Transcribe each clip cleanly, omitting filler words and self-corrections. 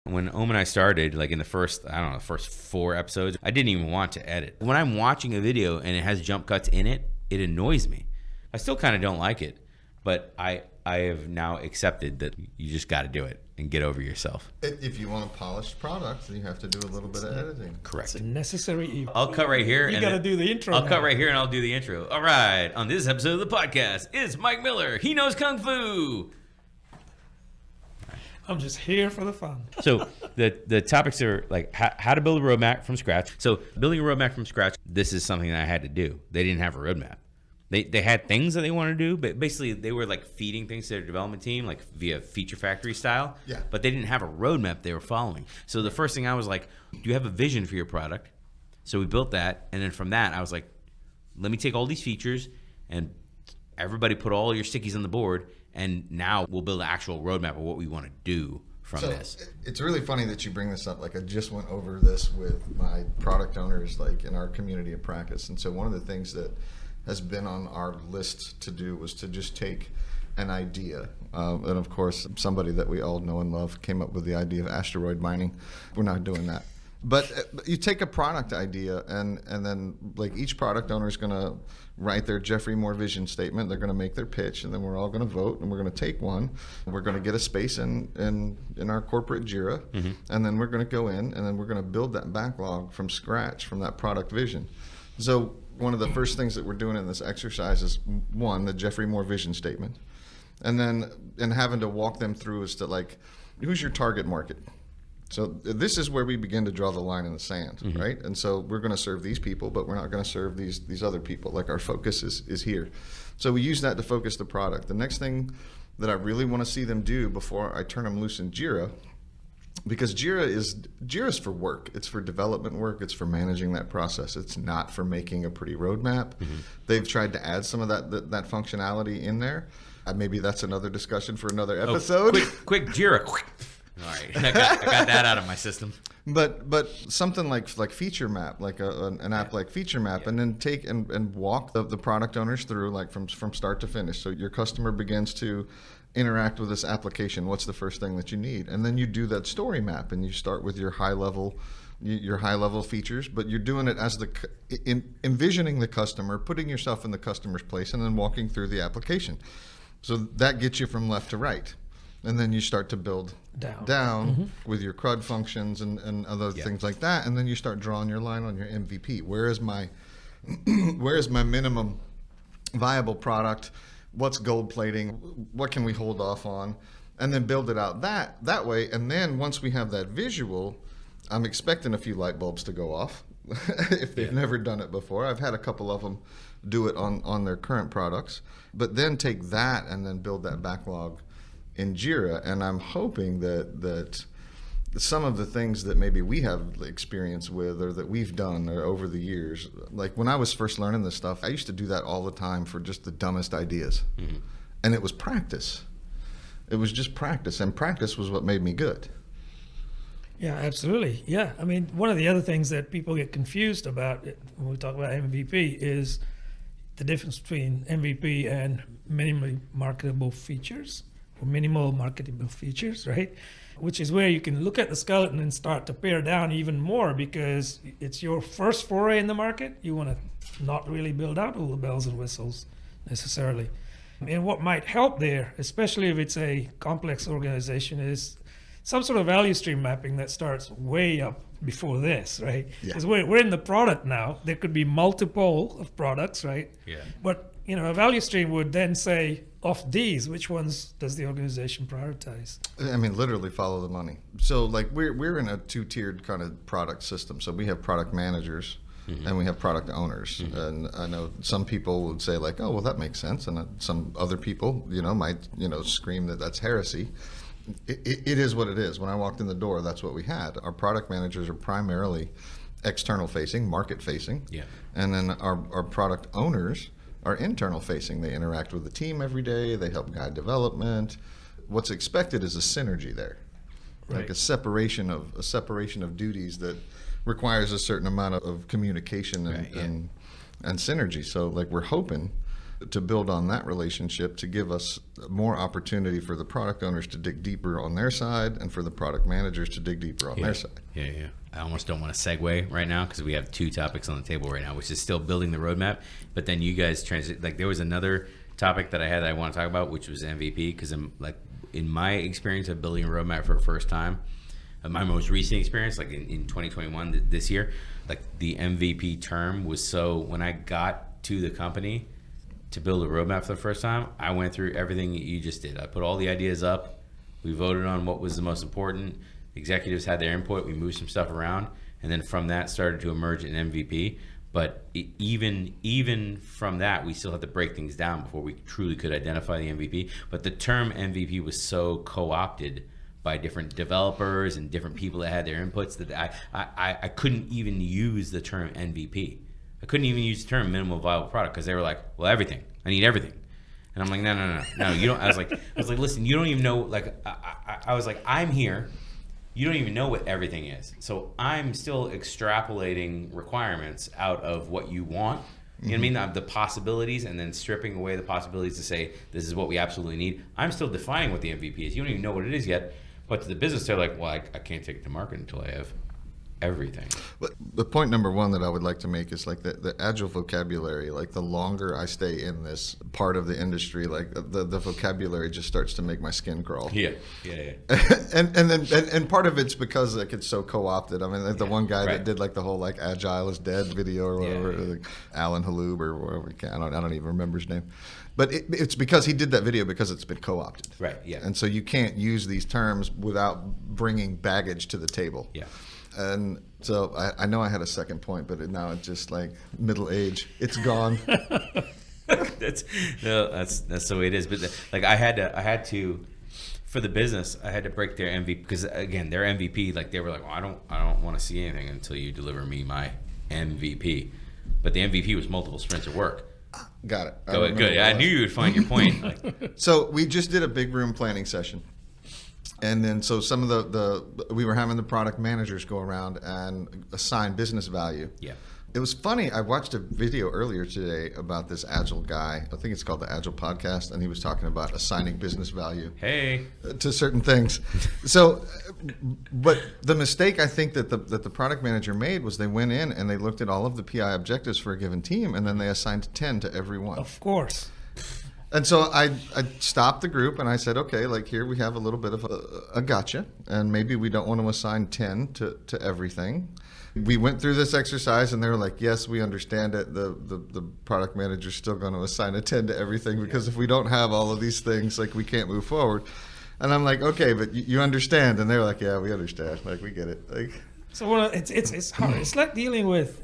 When Ohm and I started, like in the first 4 episodes, I didn't even want to edit. When I'm watching a video and it has jump cuts in it, it annoys me. I still kind of don't like it, but I have now accepted that you just got to do it and get over yourself. If you want a polished product, then you have to do a little bit of editing. Correct. It's a necessary evil. I'll cut right here. You got to do the intro. I'll cut right here and I'll do the intro. All right. On this episode of the podcast is Mike Miller. He knows Kung Fu. I'm just here for the fun. So the topics are like how to build a roadmap from scratch. So building a roadmap from scratch, this is something that I had to do. They didn't have a roadmap. They had things that they wanted to do, but basically they were like feeding things to their development team, like via feature factory style. Yeah. But they didn't have a roadmap they were following. So the first thing I was like, do you have a vision for your product? So we built that, and then from that I was like, let me take all these features and everybody put all your stickies on the board, and now we'll build an actual roadmap of what we want to do from this. It's really funny that you bring this up. Like I just went over this with my product owners, like in our community of practice. And so one of the things that has been on our list to do was to just take an idea. And of course, somebody that we all know and love came up with the idea of asteroid mining. We're not doing that. But you take a product idea and then like each product owner is going to write their Jeffrey Moore vision statement. They're going to make their pitch, and then we're all going to vote, and we're going to take one. We're going to get a space in our corporate JIRA, and then we're going to go in, and then we're going to build that backlog from scratch from that product vision. So one of the first things that we're doing in this exercise is, one, the Jeffrey Moore vision statement, and then having to walk them through as to like, who's your target market? So this is where we begin to draw the line in the sand, right? And so we're going to serve these people, but we're not going to serve these other people. Like our focus is here. So we use that to focus the product. The next thing that I really want to see them do before I turn them loose in JIRA, because JIRA is for work. It's for development work. It's for managing that process. It's not for making a pretty roadmap. They've tried to add some of that functionality in there. Maybe that's another discussion for another episode. Quick JIRA. All right, I got that out of my system. But something like feature map, like an app like feature map, and then take and walk the product owners through like from start to finish. So your customer begins to interact with this application. What's the first thing that you need? And then you do that story map, and you start with your high level features, but you're doing it as envisioning the customer, putting yourself in the customer's place, and then walking through the application. So that gets you from left to right. And then you start to build down with your CRUD functions and other things like that. And then you start drawing your line on your MVP. Where is my minimum viable product? What's gold plating? What can we hold off on? And then build it out that way. And then once we have that visual, I'm expecting a few light bulbs to go off if they've never done it before. I've had a couple of them do it on their current products. But then take that and then build that backlog in JIRA, and I'm hoping that some of the things that maybe we have experience with or that we've done over the years, like when I was first learning this stuff, I used to do that all the time for just the dumbest ideas. And it was practice. It was just practice, and practice was what made me good. Yeah, absolutely. Yeah, I mean, one of the other things that people get confused about when we talk about MVP is the difference between MVP and minimally marketable features. Minimal marketable features, right? Which is where you can look at the skeleton and start to pare down even more, because it's your first foray in the market. You want to not really build out all the bells and whistles necessarily. And what might help there, especially if it's a complex organization, is some sort of value stream mapping that starts way up before this, right? Because we're in the product now. There could be multiple of products, right? Yeah. But a value stream would then say, of these, which ones does the organization prioritize? I mean, literally follow the money. So like we're in a two-tiered kind of product system. So we have product managers and we have product owners. And I know some people would say like, oh, well, that makes sense. And some other people, might, scream that that's heresy. It is what it is. When I walked in the door, that's what we had. Our product managers are primarily external facing, market facing. Yeah. And then our product owners are internal facing. They interact with the team every day. They help guide development. What's expected is a synergy there, like a separation of duties that requires a certain amount of communication and synergy. So like we're hoping to build on that relationship to give us more opportunity for the product owners to dig deeper on their side and for the product managers to dig deeper on their side. Yeah. I almost don't want to segue right now because we have two topics on the table right now, which is still building the roadmap. But then you guys there was another topic that I had that I want to talk about, which was MVP, because I'm like, in my experience of building a roadmap for the first time, my most recent experience, like in 2021, this year, like the MVP term was so, when I got to the company to build a roadmap for the first time, I went through everything you just did. I put all the ideas up. We voted on what was the most important. Executives had their input. We moved some stuff around. And then from that started to emerge an MVP. But even from that, we still had to break things down before we truly could identify the MVP. But the term MVP was so co-opted by different developers and different people that had their inputs that I couldn't even use the term MVP. I couldn't even use the term minimal viable product because they were like, well, everything. I need everything. And I'm like, no, you don't. I was like, listen, you don't even know. Like, I was like, I'm here. You don't even know what everything is. So I'm still extrapolating requirements out of what you want. You know what I mean? The possibilities, and then stripping away the possibilities to say, this is what we absolutely need. I'm still defining what the MVP is. You don't even know what it is yet. But to the business, they're like, well, I can't take it to market until I have everything. But the point number one that I would like to make is like the Agile vocabulary. Like the longer I stay in this part of the industry, like the vocabulary just starts to make my skin crawl. Yeah. and part of it's because like it's so co-opted. I mean, like the one guy that did like the whole like Agile is dead video or whatever, like Alan Halhoub or whatever. I don't even remember his name. But it's because he did that video because it's been co-opted. Right, yeah. And so you can't use these terms without bringing baggage to the table. Yeah. And so I know I had a second point, but now it's just like middle age. It's gone. That's the way it is. But like I had to, for the business, I had to break their MVP because again, their MVP, like they were like, well, I don't want to see anything until you deliver me my MVP. But the MVP was multiple sprints of work. Got it. Good. I knew you would find your point. So we just did a big room planning session. And then so some of we were having the product managers go around and assign business value. Yeah. It was funny. I watched a video earlier today about this Agile guy. I think it's called the Agile Podcast, and he was talking about assigning business value to certain things. So, but the mistake I think that the product manager made was they went in and they looked at all of the PI objectives for a given team, and then they assigned 10 to every one. Of course. And so I stopped the group and I said, okay, like here we have a little bit of a gotcha, and maybe we don't want to assign 10 to everything. We went through this exercise and they were like, yes, we understand it. The product manager's still going to assign a 10 to everything because if we don't have all of these things, like we can't move forward. And I'm like, okay, but you understand. And they're like, yeah, we understand. Like we get it. Like, so it's hard. It's like dealing with,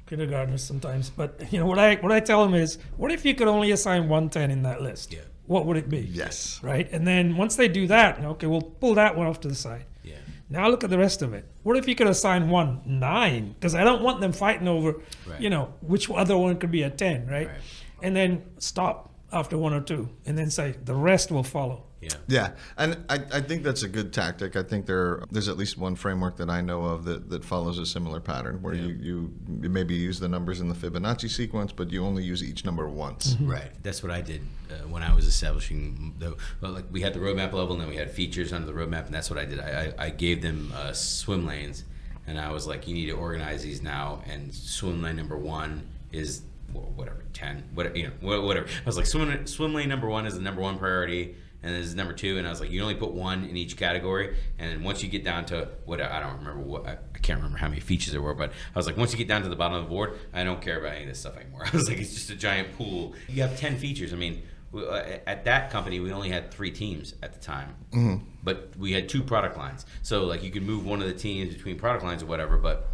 kindergartners sometimes. But what I tell them is, what if you could only assign 110 in that list? Yeah. What would it be? Yes. Right? And then once they do that, okay, we'll pull that one off to the side. Yeah. Now look at the rest of it. What if you could assign 9? Because I don't want them fighting over, which other one could be a 10, right? And then stop after 1 or 2, and then say the rest will follow. Yeah, and I think that's a good tactic. I think there's at least one framework that I know of that follows a similar pattern, where you maybe use the numbers in the Fibonacci sequence, but you only use each number once. Mm-hmm. Right. That's what I did when I was establishing we had the roadmap level, and then we had features under the roadmap, and that's what I did. I gave them swim lanes, and I was like, you need to organize these now, and swim lane number 1 is whatever 10, whatever. I was like, swim lane number 1 is the number 1 priority. And this is number 2, and I was like, you only put 1 in each category, and then once you get down to I can't remember how many features there were, but I was like, once you get down to the bottom of the board, I don't care about any of this stuff anymore. I was like, it's just a giant pool. You have 10 features. I mean, at that company, we only had 3 teams at the time, but we had 2 product lines. So like, you could move one of the teams between product lines or whatever, but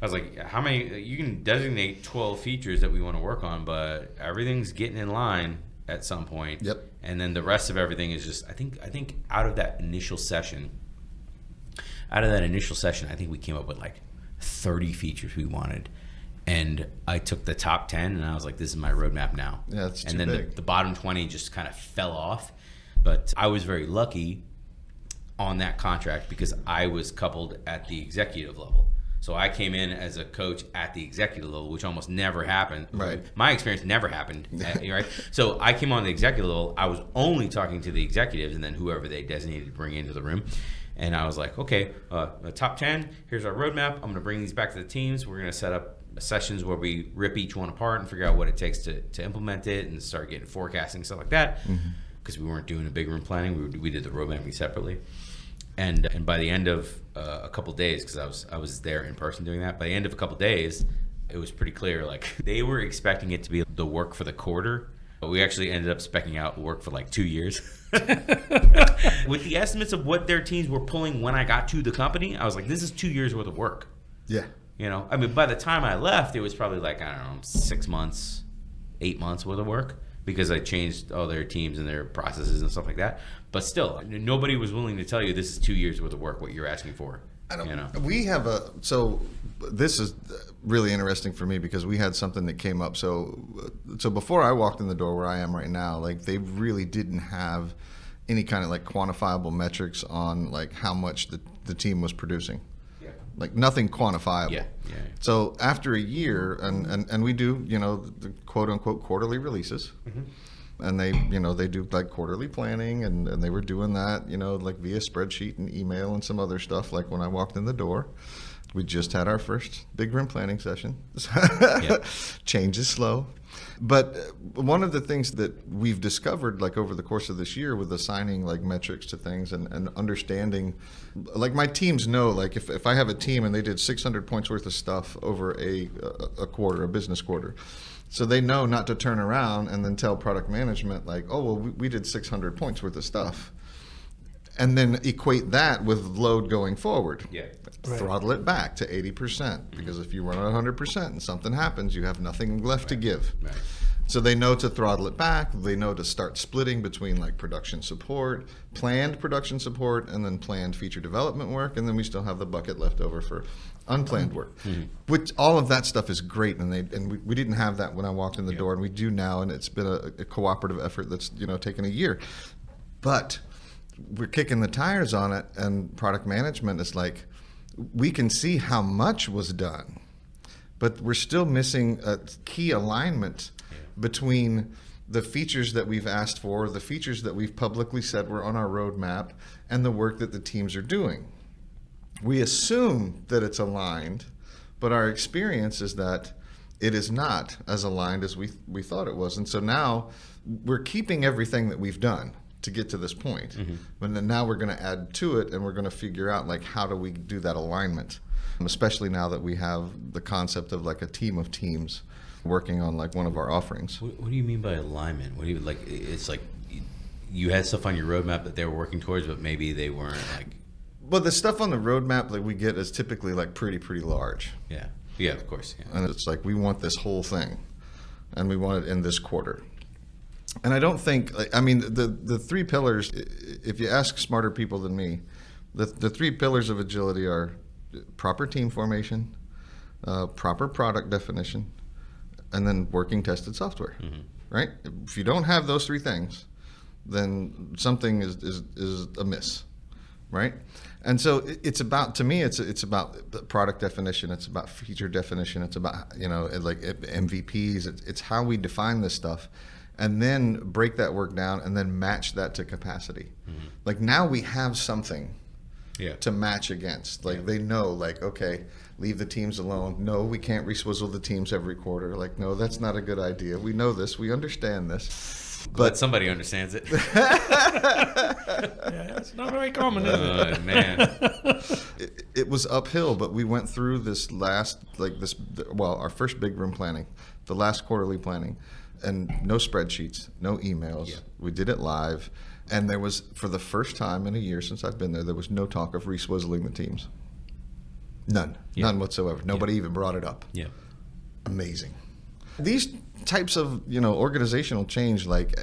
I was like, how many? You can designate 12 features that we want to work on, but everything's getting in line at some point. Yep. And then the rest of everything is just, I think out of that initial session, I think we came up with like 30 features we wanted. And I took the top 10 and I was like, this is my roadmap now. Yeah, it's and too then big. The bottom 20 just kind of fell off. But I was very lucky on that contract because I was coupled at the executive level. So I came in as a coach at the executive level, which almost never happened. Right. My experience never happened. Right. So I came on the executive level. I was only talking to the executives and then whoever they designated to bring into the room. And I was like, okay, the top 10, here's our roadmap. I'm going to bring these back to the teams. We're going to set up sessions where we rip each one apart and figure out what it takes to implement it and start getting forecasting and stuff like that. Because we weren't doing a big room planning. We did the roadmapping separately. And by the end of a couple days, because I was there in person doing that, by the end of a couple days, it was pretty clear, like, they were expecting it to be the work for the quarter. But we actually ended up speccing out work for like 2 years. With the estimates of what their teams were pulling when I got to the company, I was like, this is 2 years worth of work. Yeah. You know, I mean, by the time I left, it was probably like, I don't know, 6 months, 8 months worth of work, because I changed all their teams and their processes and stuff like that. But still, nobody was willing to tell you this is 2 years worth of work, what you're asking for. I don't, you know? We have so this is really interesting for me because we had something that came up. So before I walked in the door where I am right now, like, they really didn't have any kind of like quantifiable metrics on like how much the team was producing. Yeah. Like, nothing quantifiable. Yeah. So after a year, and we do, the quote unquote quarterly releases. And they do like quarterly planning, and they were doing that, like via spreadsheet and email and some other stuff. Like when I walked in the door, we just had our first big room planning session. Yep. Change is slow. But one of the things that we've discovered, like over the course of this year, with assigning like metrics to things and understanding, like, my teams know, like, if I have a team and they did 600 points worth of stuff over a quarter, a business quarter, so they know not to turn around and then tell product management, like, oh, well, we did 600 points worth of stuff. And then equate that with load going forward. Yeah. Right. Throttle it back to 80%. Because if you run at 100% and something happens, you have nothing left to give. Right. So they know to throttle it back. They know to start splitting between like production support, planned production support, and then planned feature development work. And then we still have the bucket left over for unplanned work. Which all of that stuff is great. And we didn't have that when I walked in the door, and we do now. And it's been a cooperative effort that's taken a year. But we're kicking the tires on it, and product management is like, we can see how much was done, but we're still missing a key alignment between the features that we've asked for, the features that we've publicly said were on our roadmap, and the work that the teams are doing. We assume that it's aligned, but our experience is that it is not as aligned as we thought it was. And so now we're keeping everything that we've done to get to this point. But then now we're going to add to it, and we're going to figure out, like, how do we do that alignment, especially now that we have the concept of like a team of teams working on like one of our offerings. What do you mean by alignment? What do you like? It's like you had stuff on your roadmap that they were working towards, but maybe they weren't like. Well, the stuff on the roadmap that we get is typically like pretty large. Yeah, of course. Yeah. And it's like, we want this whole thing, and we want it in this quarter. And I don't think, I mean, the three pillars, if you ask smarter people than me, the three pillars of agility are proper team formation, proper product definition, and then working tested software, right? If you don't have those three things, then something is amiss, right? And so it's about, to me, it's about product definition, it's about feature definition, it's about, like MVPs, it's how we define this stuff. And then break that work down and then match that to capacity. Like, now we have something to match against. Like, they know, like, okay, leave the teams alone. No, we can't reswizzle the teams every quarter. Like, no, that's not a good idea. We know this. We understand this. But somebody understands it. Yeah, it's not very common, is it? Man. It was uphill, but we went through this our first big room planning, the last quarterly planning. And no spreadsheets, no emails. Yeah. We did it live. And there was, for the first time in a year since I've been there was no talk of reswizzling the teams. None. Yeah. None whatsoever. Nobody even brought it up. Yeah. Amazing. These types of, organizational change, like,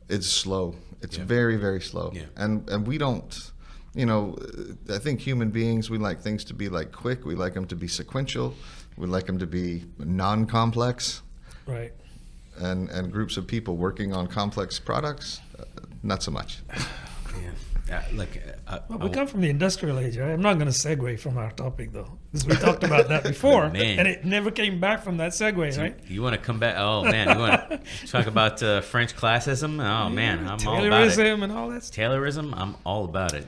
it's slow. It's very, very slow. Yeah. And we don't, I think human beings, we like things to be like quick. We like them to be sequential. We like them to be non-complex. Right. And groups of people working on complex products, not so much. Well, we come from the industrial age, right? I'm not going to segue from our topic, though, because we talked about that before, and it never came back from that segue, right? You want to come back? Oh, man. You want to talk about French classism? Oh, man. I'm all about it. Taylorism and all that stuff. Taylorism? I'm all about it.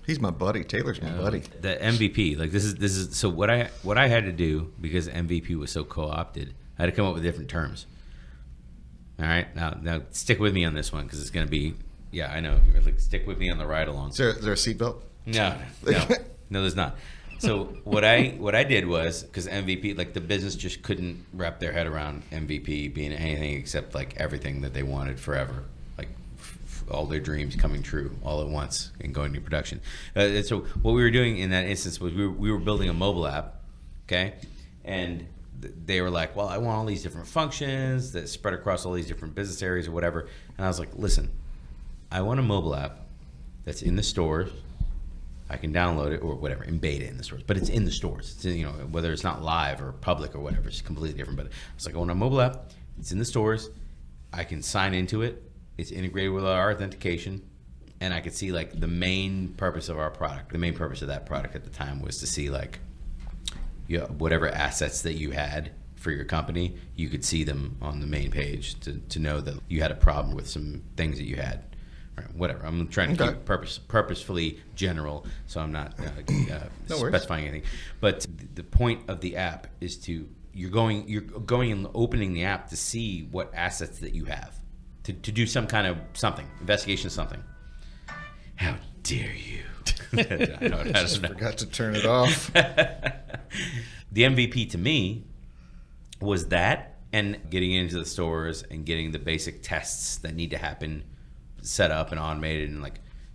He's my buddy. Taylor's my buddy. The MVP. This is so what I had to do, because MVP was so co-opted, I had to come up with different terms. All right? Now stick with me on this one, because it's going to be... Yeah, I know. Stick with me on the ride along. Is there a seatbelt? No, there's not. So what I did was, because MVP, the business just couldn't wrap their head around MVP being anything except everything that they wanted forever, all their dreams coming true all at once and going to production. So what we were doing in that instance was we were building a mobile app, okay, and they were like, well, I want all these different functions that spread across all these different business areas or whatever, and I was like, listen. I want a mobile app that's in the stores. I can download it or whatever, in beta in the stores, but it's in the stores. It's in, whether it's not live or public or whatever, it's completely different. But it's I want a mobile app. It's in the stores. I can sign into it. It's integrated with our authentication, and I could see the main purpose of our product. The main purpose of that product at the time was to see whatever assets that you had for your company, you could see them on the main page to know that you had a problem with some things that you had. Whatever. I'm trying to keep purposefully general, so I'm not specifying anything. But the point of the app is you're going and opening the app to see what assets that you have, to do some kind of investigation of something. How dare you? I just forgot to turn it off. The MVP to me was that, and getting into the stores and getting the basic tests that need to happen set up and automated, and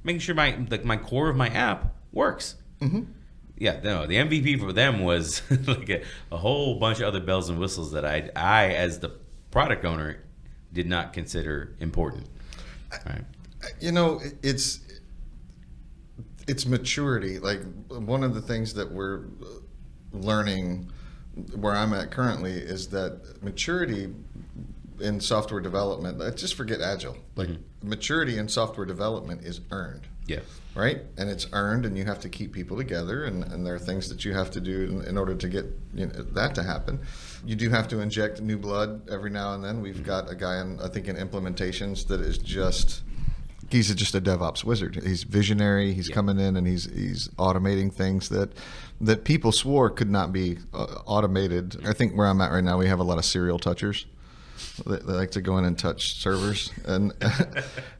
making sure my core of my app works. Mm-hmm. Yeah, no, the MVP for them was a whole bunch of other bells and whistles that I as the product owner did not consider important. Right. It's maturity. One of the things that we're learning where I'm at currently is that maturity in software development, just forget Agile. Maturity in software development is earned. Yeah. Right? And it's earned, and you have to keep people together, and there are things that you have to do in order to get that to happen. You do have to inject new blood every now and then. We've got a guy in implementations that is he's just a DevOps wizard. He's visionary. He's coming in and he's automating things that people swore could not be automated. I think where I'm at right now, we have a lot of serial touchers. They like to go in and touch servers, and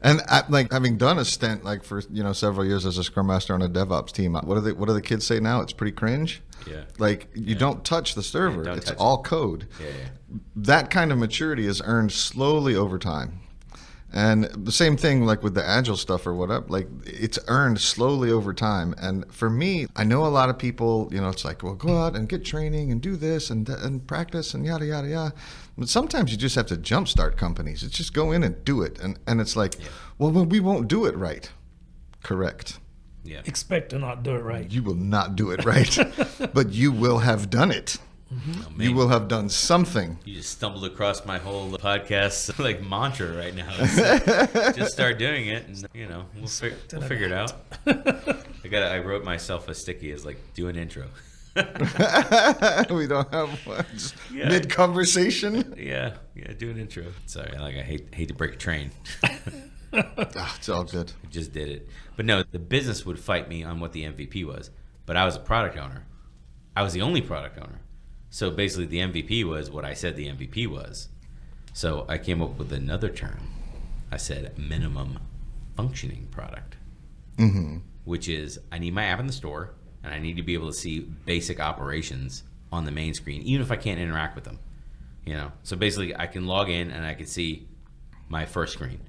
I, having done a stint for several years as a Scrum Master on a DevOps team. What do the kids say now? It's pretty cringe. Yeah. You don't touch the server. Yeah, it's all code. Yeah. That kind of maturity is earned slowly over time. And the same thing with the Agile stuff or whatever, it's earned slowly over time. And for me, I know a lot of people, it's well, go out and get training and do this and practice and yada, yada, yada. But sometimes you just have to jumpstart companies. It's just go in and do it. And it's well, we won't do it right. Correct. Yeah. Expect to not do it right. You will not do it right, but you will have done it. Mm-hmm. Oh, you will have done something. You just stumbled across my whole podcast mantra right now. Just start doing it, and we'll figure it out. I wrote myself a sticky as do an intro. We don't have much mid conversation. Yeah, do an intro. Sorry, I hate to break a train. It's all good. I just did it, but no, the business would fight me on what the MVP was. But I was a product owner. I was the only product owner. So basically, the MVP was what I said the MVP was. So I came up with another term. I said minimum functioning product, which is I need my app in the store, and I need to be able to see basic operations on the main screen, even if I can't interact with them. So basically, I can log in and I can see my first screen.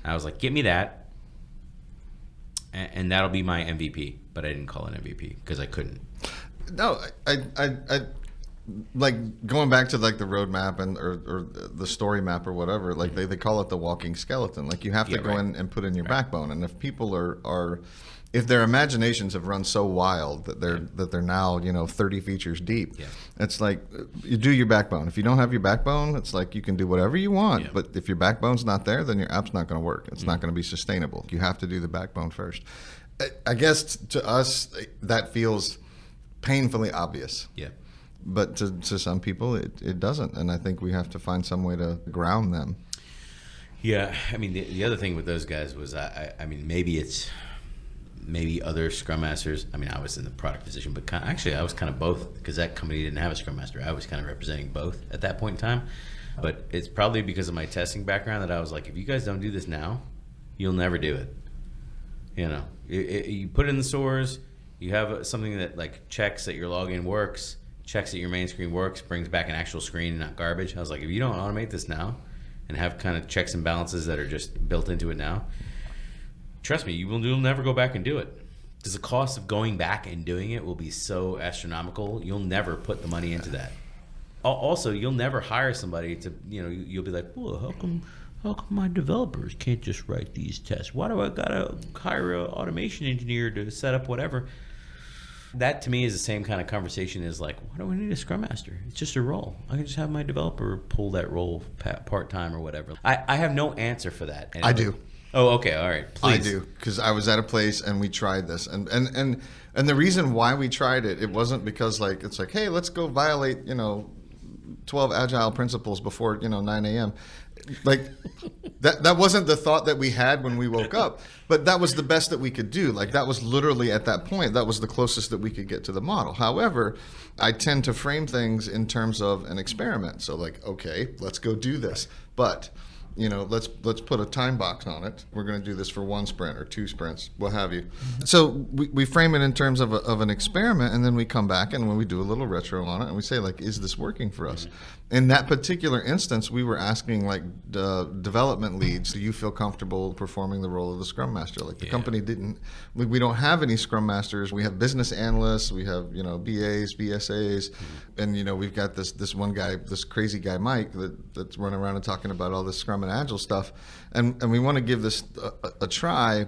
And I was like, get me that, and that'll be my MVP. But I didn't call it MVP because I couldn't. No, I going back to the roadmap or the story map or whatever, they call it the walking skeleton. You have to go in and put in your backbone. And if people are if their imaginations have run so wild that they're now 30 features deep, it's like you do your backbone. If you don't have your backbone, it's like you can do whatever you want, but if your backbone's not there, then your app's not going to work. It's not going to be sustainable. You have to do the backbone first. I guess to us that feels painfully obvious. Yeah. But to some people it doesn't, and I think we have to find some way to ground them. Yeah, I mean the other thing with those guys was I mean maybe other Scrum Masters. I mean, I was in the product position, but actually I was kind of both, because that company didn't have a Scrum Master. I was kind of representing both at that point in time. But it's probably because of my testing background that I was like, if you guys don't do this now, you'll never do it. You put it in the stores, you have something that like checks that your login works, checks that your main screen works, brings back an actual screen and not garbage. I was like, if you don't automate this now and have kind of checks and balances that are just built into it now, trust me, you'll never go back and do it. Because the cost of going back and doing it will be so astronomical, you'll never put the money into that. Also, you'll never hire somebody to, you'll be like, well, how come my developers can't just write these tests? Why do I gotta hire an automation engineer to set up whatever? That to me is the same kind of conversation as like, why do I need a Scrum Master? It's just a role. I can just have my developer pull that role part-time or whatever. I have no answer for that. And I do. Oh, okay, all right. Please. I do, because I was at a place and we tried this, and the reason why we tried it wasn't because it's like, hey, let's go violate 12 agile principles before 9 a.m. Like that wasn't the thought that we had when we woke up, but that was the best that we could do. Like that was literally at that point, that was the closest that we could get to the model. However, I tend to frame things in terms of an experiment. So like, okay, let's go do this, but let's put a time box on it. We're going to do this for 1 sprint or 2 sprints, what have you. So we frame it in terms of an experiment, and then we come back and when we do a little retro on it, and we say like, is this working for us? In that particular instance, we were asking like development leads, do you feel comfortable performing the role of the Scrum Master? Like the company didn't. We don't have any Scrum Masters. We have business analysts. We have BAs, BSAs, and we've got this one guy, this crazy guy Mike that's running around and talking about all this Scrum and Agile stuff, and we want to give this a try.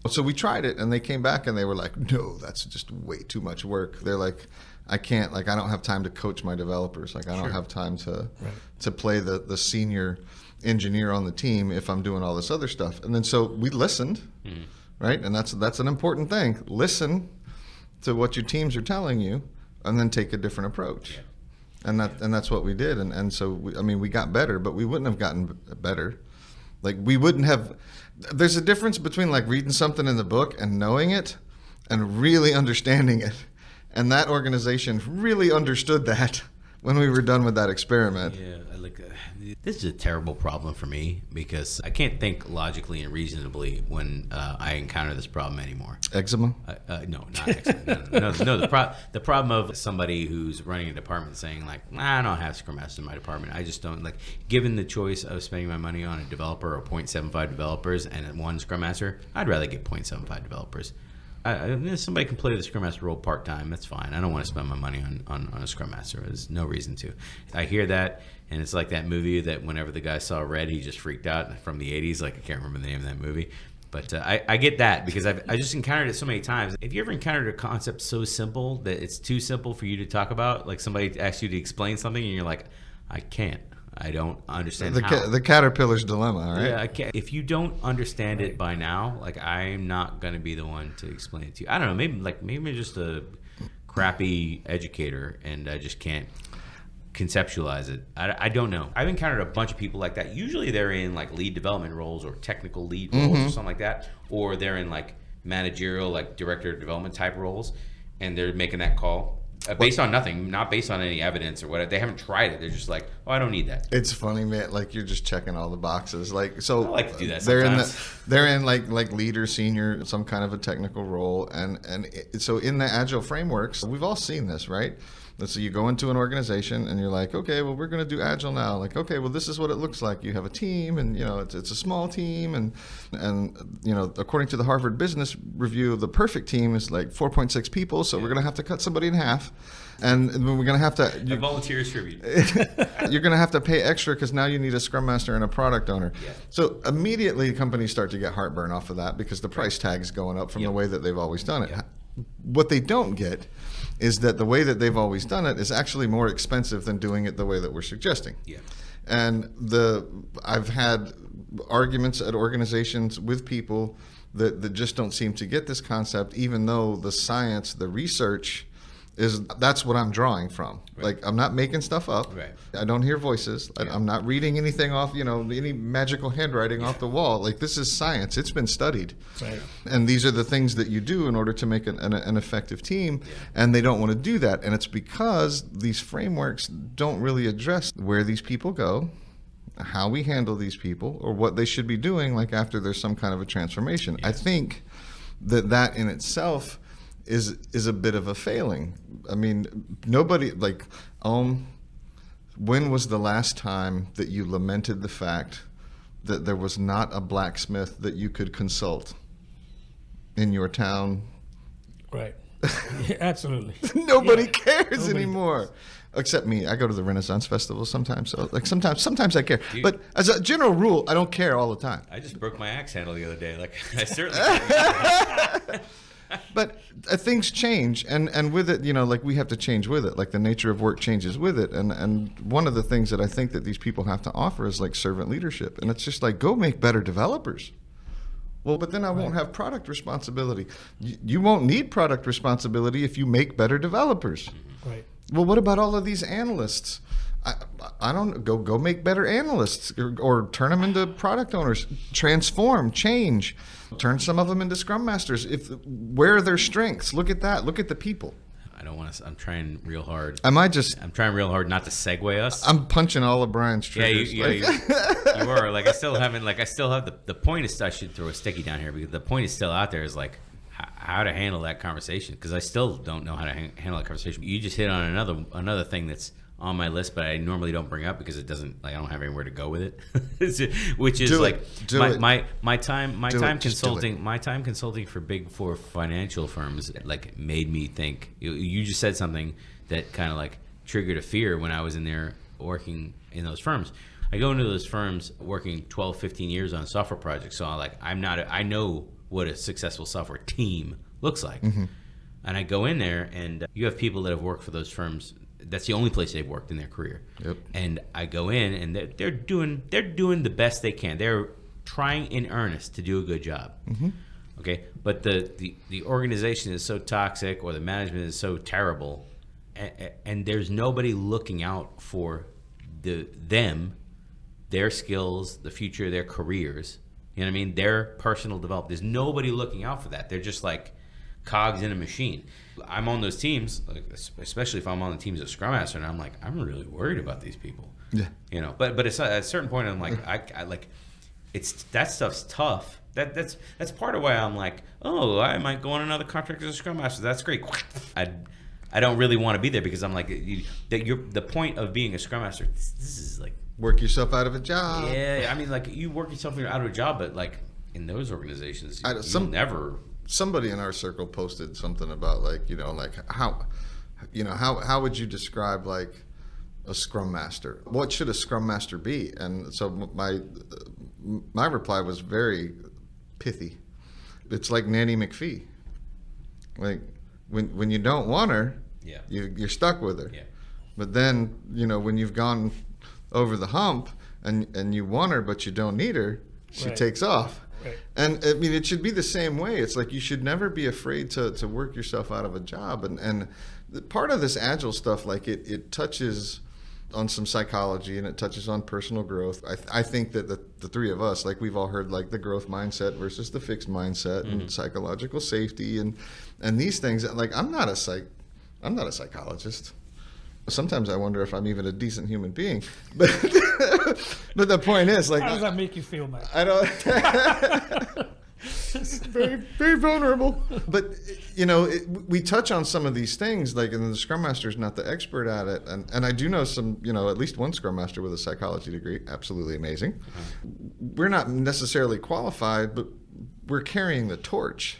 So we tried it, and they came back and they were like, no, that's just way too much work. They're like, I can't, I don't have time to coach my developers. I don't have time to play the senior engineer on the team if I'm doing all this other stuff. And then so we listened, right? And that's an important thing. Listen to what your teams are telling you, and then take a different approach. And that's what we did. And so we got better, but we wouldn't have gotten better. Like we wouldn't have. There's a difference between like reading something in the book and knowing it, and really understanding it. And that organization really understood that when we were done with that experiment. Yeah, this is a terrible problem for me because I can't think logically and reasonably when I encounter this problem anymore. Eczema? No, not eczema. No. The problem of somebody who's running a department saying like, I don't have Scrum Master in my department. I just don't like. Given the choice of spending my money on a developer or 0.75 developers and 1 Scrum Master, I'd rather get 0.75 developers. Somebody can play the Scrum Master role part-time, that's fine. I don't want to spend my money on a Scrum Master. There's no reason to. I hear that, and it's like that movie that whenever the guy saw red, he just freaked out from the 80s. Like, I can't remember the name of that movie. But I get that because I just encountered it so many times. If you ever encountered a concept so simple that it's too simple for you to talk about, like somebody asks you to explain something and you're like, I can't. I don't understand the caterpillar's dilemma, right? Yeah, I can't. If you don't understand it by now, like I'm not going to be the one to explain it to you. I don't know. Maybe I'm just a crappy educator and I just can't conceptualize it. I don't know. I've encountered a bunch of people like that. Usually they're in like lead development roles or technical lead roles or something like that, or they're in like managerial, like director of development type roles, and they're making that call. Based on nothing, not based on any evidence or whatever. They haven't tried it. They're just like, oh, I don't need that. It's funny, man. Like you're just checking all the boxes. Like so, I like to do that sometimes. They're in like leader, senior, some kind of a technical role, so in the Agile frameworks, we've all seen this, right? So you go into an organization and you're like, okay, well, we're going to do Agile now. Like, okay, well, this is what it looks like. You have a team, and it's a small team, and according to the Harvard Business Review, the perfect team is like 4.6 people. So we're going to have to cut somebody in half. And we're going to have to... A volunteer's tribute. You're going to have to pay extra because now you need a Scrum Master and a Product Owner. Yeah. So immediately companies start to get heartburn off of that because the price tag is going up from the way that they've always done it. Yep. What they don't get is that the way that they've always done it is actually more expensive than doing it the way that we're suggesting. Yeah. And I've had arguments at organizations with people that just don't seem to get this concept, even though the science, the research that's what I'm drawing from. Right. Like, I'm not making stuff up. Right. I don't hear voices. Yeah. I'm not reading anything off, any magical handwriting off the wall. Like, this is science. It's been studied. Right. And these are the things that you do in order to make an effective team. And they don't want to do that. And it's because these frameworks don't really address where these people go, how we handle these people, or what they should be doing, like after there's some kind of a transformation. I think that in itself is a bit of a failing. I mean, nobody, when was the last time that you lamented the fact that there was not a blacksmith that you could consult in your town? Right. Yeah, absolutely. Nobody cares anymore. Except me. I go to the Renaissance Festival sometimes. So sometimes I care. Dude. But as a general rule, I don't care all the time. I just broke my axe handle the other day. I certainly. But things change, and with it, we have to change with it. Like, the nature of work changes with it, and one of the things that I think that these people have to offer is like servant leadership, and it's just like, go make better developers. Well, but then I won't have product responsibility. You won't need product responsibility if you make better developers. Right. Well, what about all of these analysts? I don't go make better analysts or turn them into product owners. Transform, change, turn some of them into Scrum Masters. Where are their strengths? Look at that. Look at the people. I don't want to. I'm trying real hard. I'm trying real hard not to segue us. I'm punching all of Brian's triggers. You are. Like, I still haven't. Like, I still have the point is, I should throw a sticky down here because the point is still out there. Is like how to handle that conversation, because I still don't know how to handle that conversation. You just hit on another thing that's on my list, but I normally don't bring up because it doesn't, like, I don't have anywhere to go with it. Which is my time consulting for Big Four financial firms, like, made me think. You just said something that kind of like triggered a fear when I was in there working in those firms. I go into those firms working 12, 15 years on software projects, so I know what a successful software team looks like. Mm-hmm. And I go in there, and you have people that have worked for those firms. That's the only place they've worked in their career. Yep. And I go in, and they're doing the best they can. They're trying in earnest to do a good job. Mm-hmm. Okay, but the organization is so toxic, or the management is so terrible, and there's nobody looking out for them, their skills, the future of their careers. You know what I mean? Their personal development. There's nobody looking out for that. They're just like cogs in a machine. I'm on those teams, especially if I'm on the teams of Scrum Master, and I'm like, I'm really worried about these people. Yeah. You know, but it's at a certain point, I'm like, I like, it's that stuff's tough. That's part of why I'm like, oh, I might go on another contract as a Scrum Master. That's great. I don't really want to be there, because I'm like, the point of being a Scrum Master. This is like, work yourself out of a job. Yeah, I mean, like, you work yourself out of a job, but like in those organizations, you'll never. Somebody in our circle posted something about, like, how would you describe, like, a Scrum Master? What should a Scrum Master be? And so my reply was very pithy. It's like Nanny McPhee. Like, when you don't want her, yeah, you're stuck with her. Yeah. But then, when you've gone over the hump and you want her but you don't need her, she takes off. Right. And I mean, it should be the same way. It's like, you should never be afraid to work yourself out of a job. And part of this Agile stuff, like, it touches on some psychology, and it touches on personal growth. I think that the three of us, like, we've all heard, like, the growth mindset versus the fixed mindset, mm-hmm. and psychological safety and these things. Like, I'm not a psychologist. Sometimes I wonder if I'm even a decent human being. But the point is, like, how does that make you feel, Mike? I don't. Very, very vulnerable. But we touch on some of these things, like, and the Scrum Master is not the expert at it. And I do know some, at least one Scrum Master with a psychology degree, absolutely amazing. Mm-hmm. We're not necessarily qualified, but we're carrying the torch.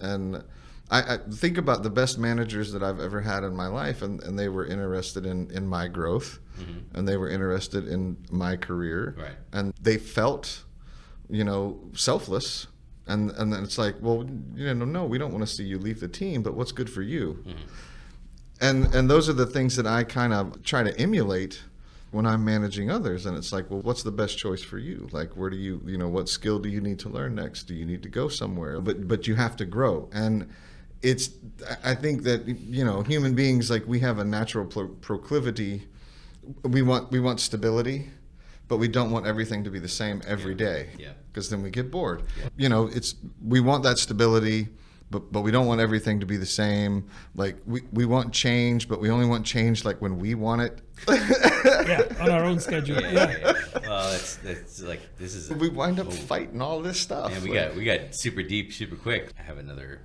And I think about the best managers that I've ever had in my life, and they were interested in my growth, and they were interested in my career, Right. and they felt, selfless. And then it's like, well, no, we don't want to see you leave the team, but what's good for you? And those are the things that I kind of try to emulate when I'm managing others. And it's like, well, what's the best choice for you? Like, where do you, what skill do you need to learn next? Do you need to go somewhere? But you have to grow. And I think that, human beings, like, we have a natural proclivity. We want stability, but we don't want everything to be the same every day. Yeah. Because then we get bored. Yeah. We want that stability, but we don't want everything to be the same. Like, we want change, but we only want change like when we want it. Yeah, on our own schedule. Yeah. Well, that's like, this is. We wind up fighting all this stuff. And we got super deep, super quick. I have another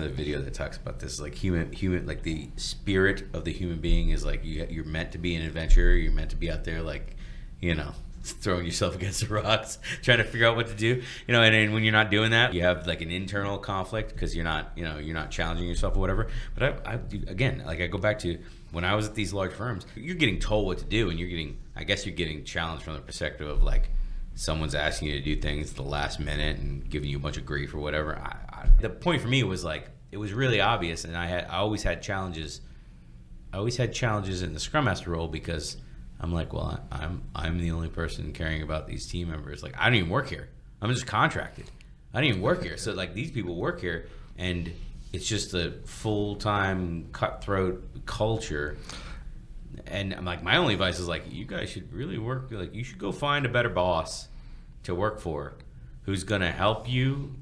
video that talks about this. Like, human, like, the spirit of the human being is like, you're meant to be an adventurer. You're meant to be out there, like, throwing yourself against the rocks, trying to figure out what to do, and when you're not doing that, you have like an internal conflict because you're not challenging yourself or whatever. But I go back to when I was at these large firms, you're getting told what to do, and you're getting challenged from the perspective of like someone's asking you to do things at the last minute and giving you a bunch of grief or whatever. The point for me was like, it was really obvious, and I always had challenges. I always had challenges in the Scrum Master role because I'm like, well, I'm the only person caring about these team members. Like, I don't even work here. I'm just contracted. I don't even work here. So like, these people work here, and it's just a full-time cutthroat culture. And I'm like, my only advice is like, you guys should really work. Like, you should go find a better boss to work for, who's gonna help you.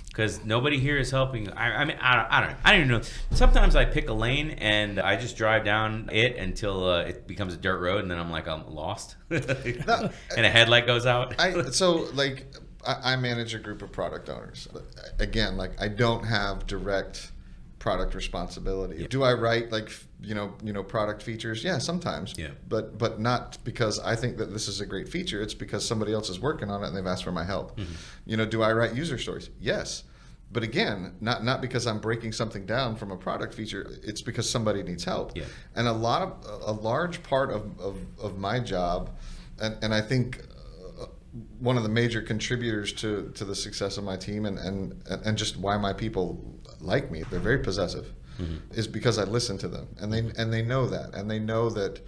Because nobody here is helping. I mean, I don't even know. Sometimes I pick a lane and I just drive down it until it becomes a dirt road, and then I'm like, I'm lost. And a headlight goes out. I manage a group of product owners. Again, like, I don't have direct product responsibility. Yeah. Do I write product features? Yeah, sometimes. Yeah. But not because I think that this is a great feature. It's because somebody else is working on it and they've asked for my help. Mm-hmm. Do I write user stories? Yes. But again, not because I'm breaking something down from a product feature. It's because somebody needs help. Yeah. And a large part of my job, and I think one of the major contributors to the success of my team and just why my people like me, they're very possessive, is because I listen to them, and they know that, and they know that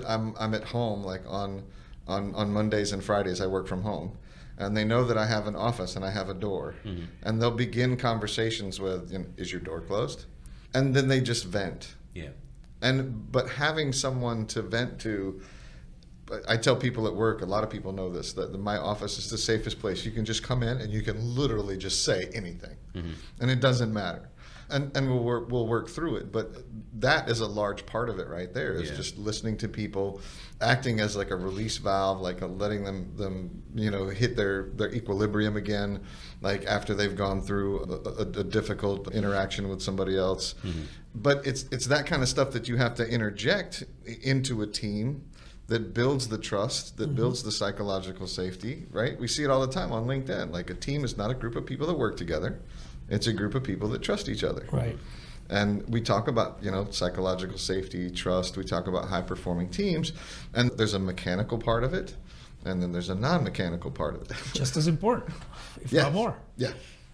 I'm at home, like on Mondays and Fridays I work from home, and they know that I have an office and I have a door, and they'll begin conversations with, is your door closed? And then they just vent. Yeah. But having someone to vent to, I tell people at work, a lot of people know this, that my office is the safest place. You can just come in and you can literally just say anything, and it doesn't matter. And we'll work through it. But that is a large part of it right there, is just listening to people, acting as like a release valve, like letting them hit their equilibrium again, like after they've gone through a difficult interaction with somebody else. But it's that kind of stuff that you have to interject into a team that builds the trust, that builds the psychological safety, right? We see it all the time on LinkedIn. Like, a team is not a group of people that work together. It's a group of people that trust each other. Right. And we talk about, psychological safety, trust. We talk about high-performing teams. And there's a mechanical part of it, and then there's a non-mechanical part of it. Just as important, if not more. Yeah,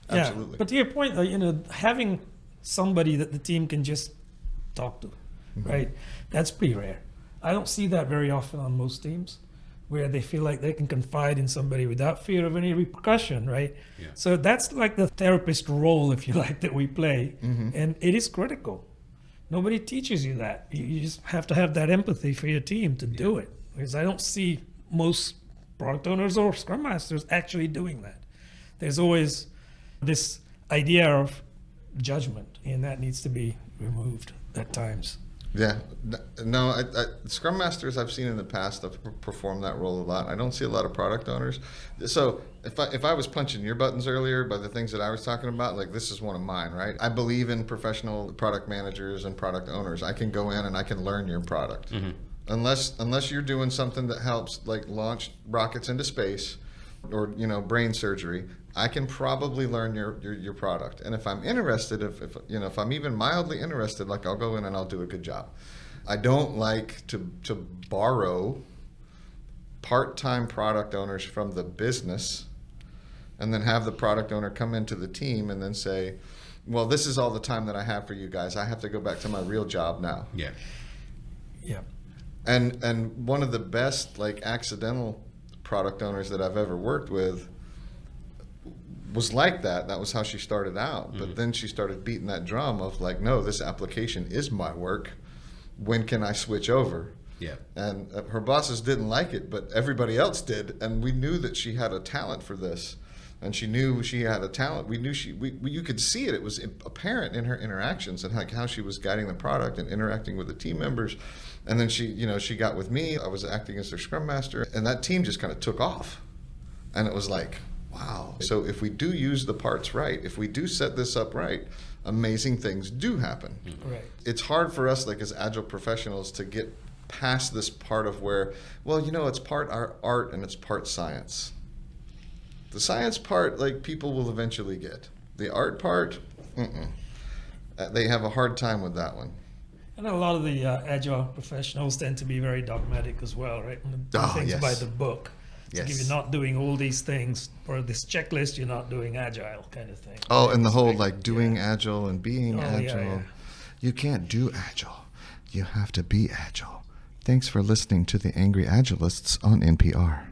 absolutely. Yeah. But to your point, having somebody that the team can just talk to, right? That's pretty rare. I don't see that very often on most teams, where they feel like they can confide in somebody without fear of any repercussion, right? Yeah. So that's like the therapist role, if you like, that we play. And it is critical. Nobody teaches you that. You just have to have that empathy for your team to do it. Because I don't see most product owners or Scrum Masters actually doing that. There's always this idea of judgment, and that needs to be removed at times. Yeah, no, Scrum Masters I've seen in the past have performed that role a lot. I don't see a lot of product owners. So if I was punching your buttons earlier by the things that I was talking about, like, this is one of mine, right? I believe in professional product managers and product owners. I can go in and I can learn your product. Unless you're doing something that helps, like, launch rockets into space, or brain surgery, I can probably learn your product. And if I'm interested, if I'm even mildly interested, like I'll go in and I'll do a good job. I don't like to borrow part-time product owners from the business and then have the product owner come into the team and then say, well, this is all the time that I have for you guys. I have to go back to my real job now. Yeah. Yeah. And one of the best like accidental product owners that I've ever worked with was like that. That was how she started out. But then she started beating that drum of like, no, this application is my work. When can I switch over? Yeah. And her bosses didn't like it, but everybody else did. And we knew that she had a talent for this. And she knew she had a talent. We knew you could see it. It was apparent in her interactions and like how she was guiding the product and interacting with the team members. And then she got with me. I was acting as their scrum master, and that team just kind of took off. And it was like, wow. So if we do use the parts right, if we do set this up right, amazing things do happen. Right. It's hard for us, like as Agile professionals, to get past this part of where, well, it's part art and it's part science. The science part, like, people will eventually get. The art part, they have a hard time with that one. And a lot of the Agile professionals tend to be very dogmatic as well, right? And do things yes. by the book. Yes. Like if you're not doing all these things for this checklist, you're not doing Agile kind of thing. Oh, and the whole, like, doing Agile and being Agile. Yeah. You can't do Agile. You have to be Agile. Thanks for listening to the Angry Agilists on NPR.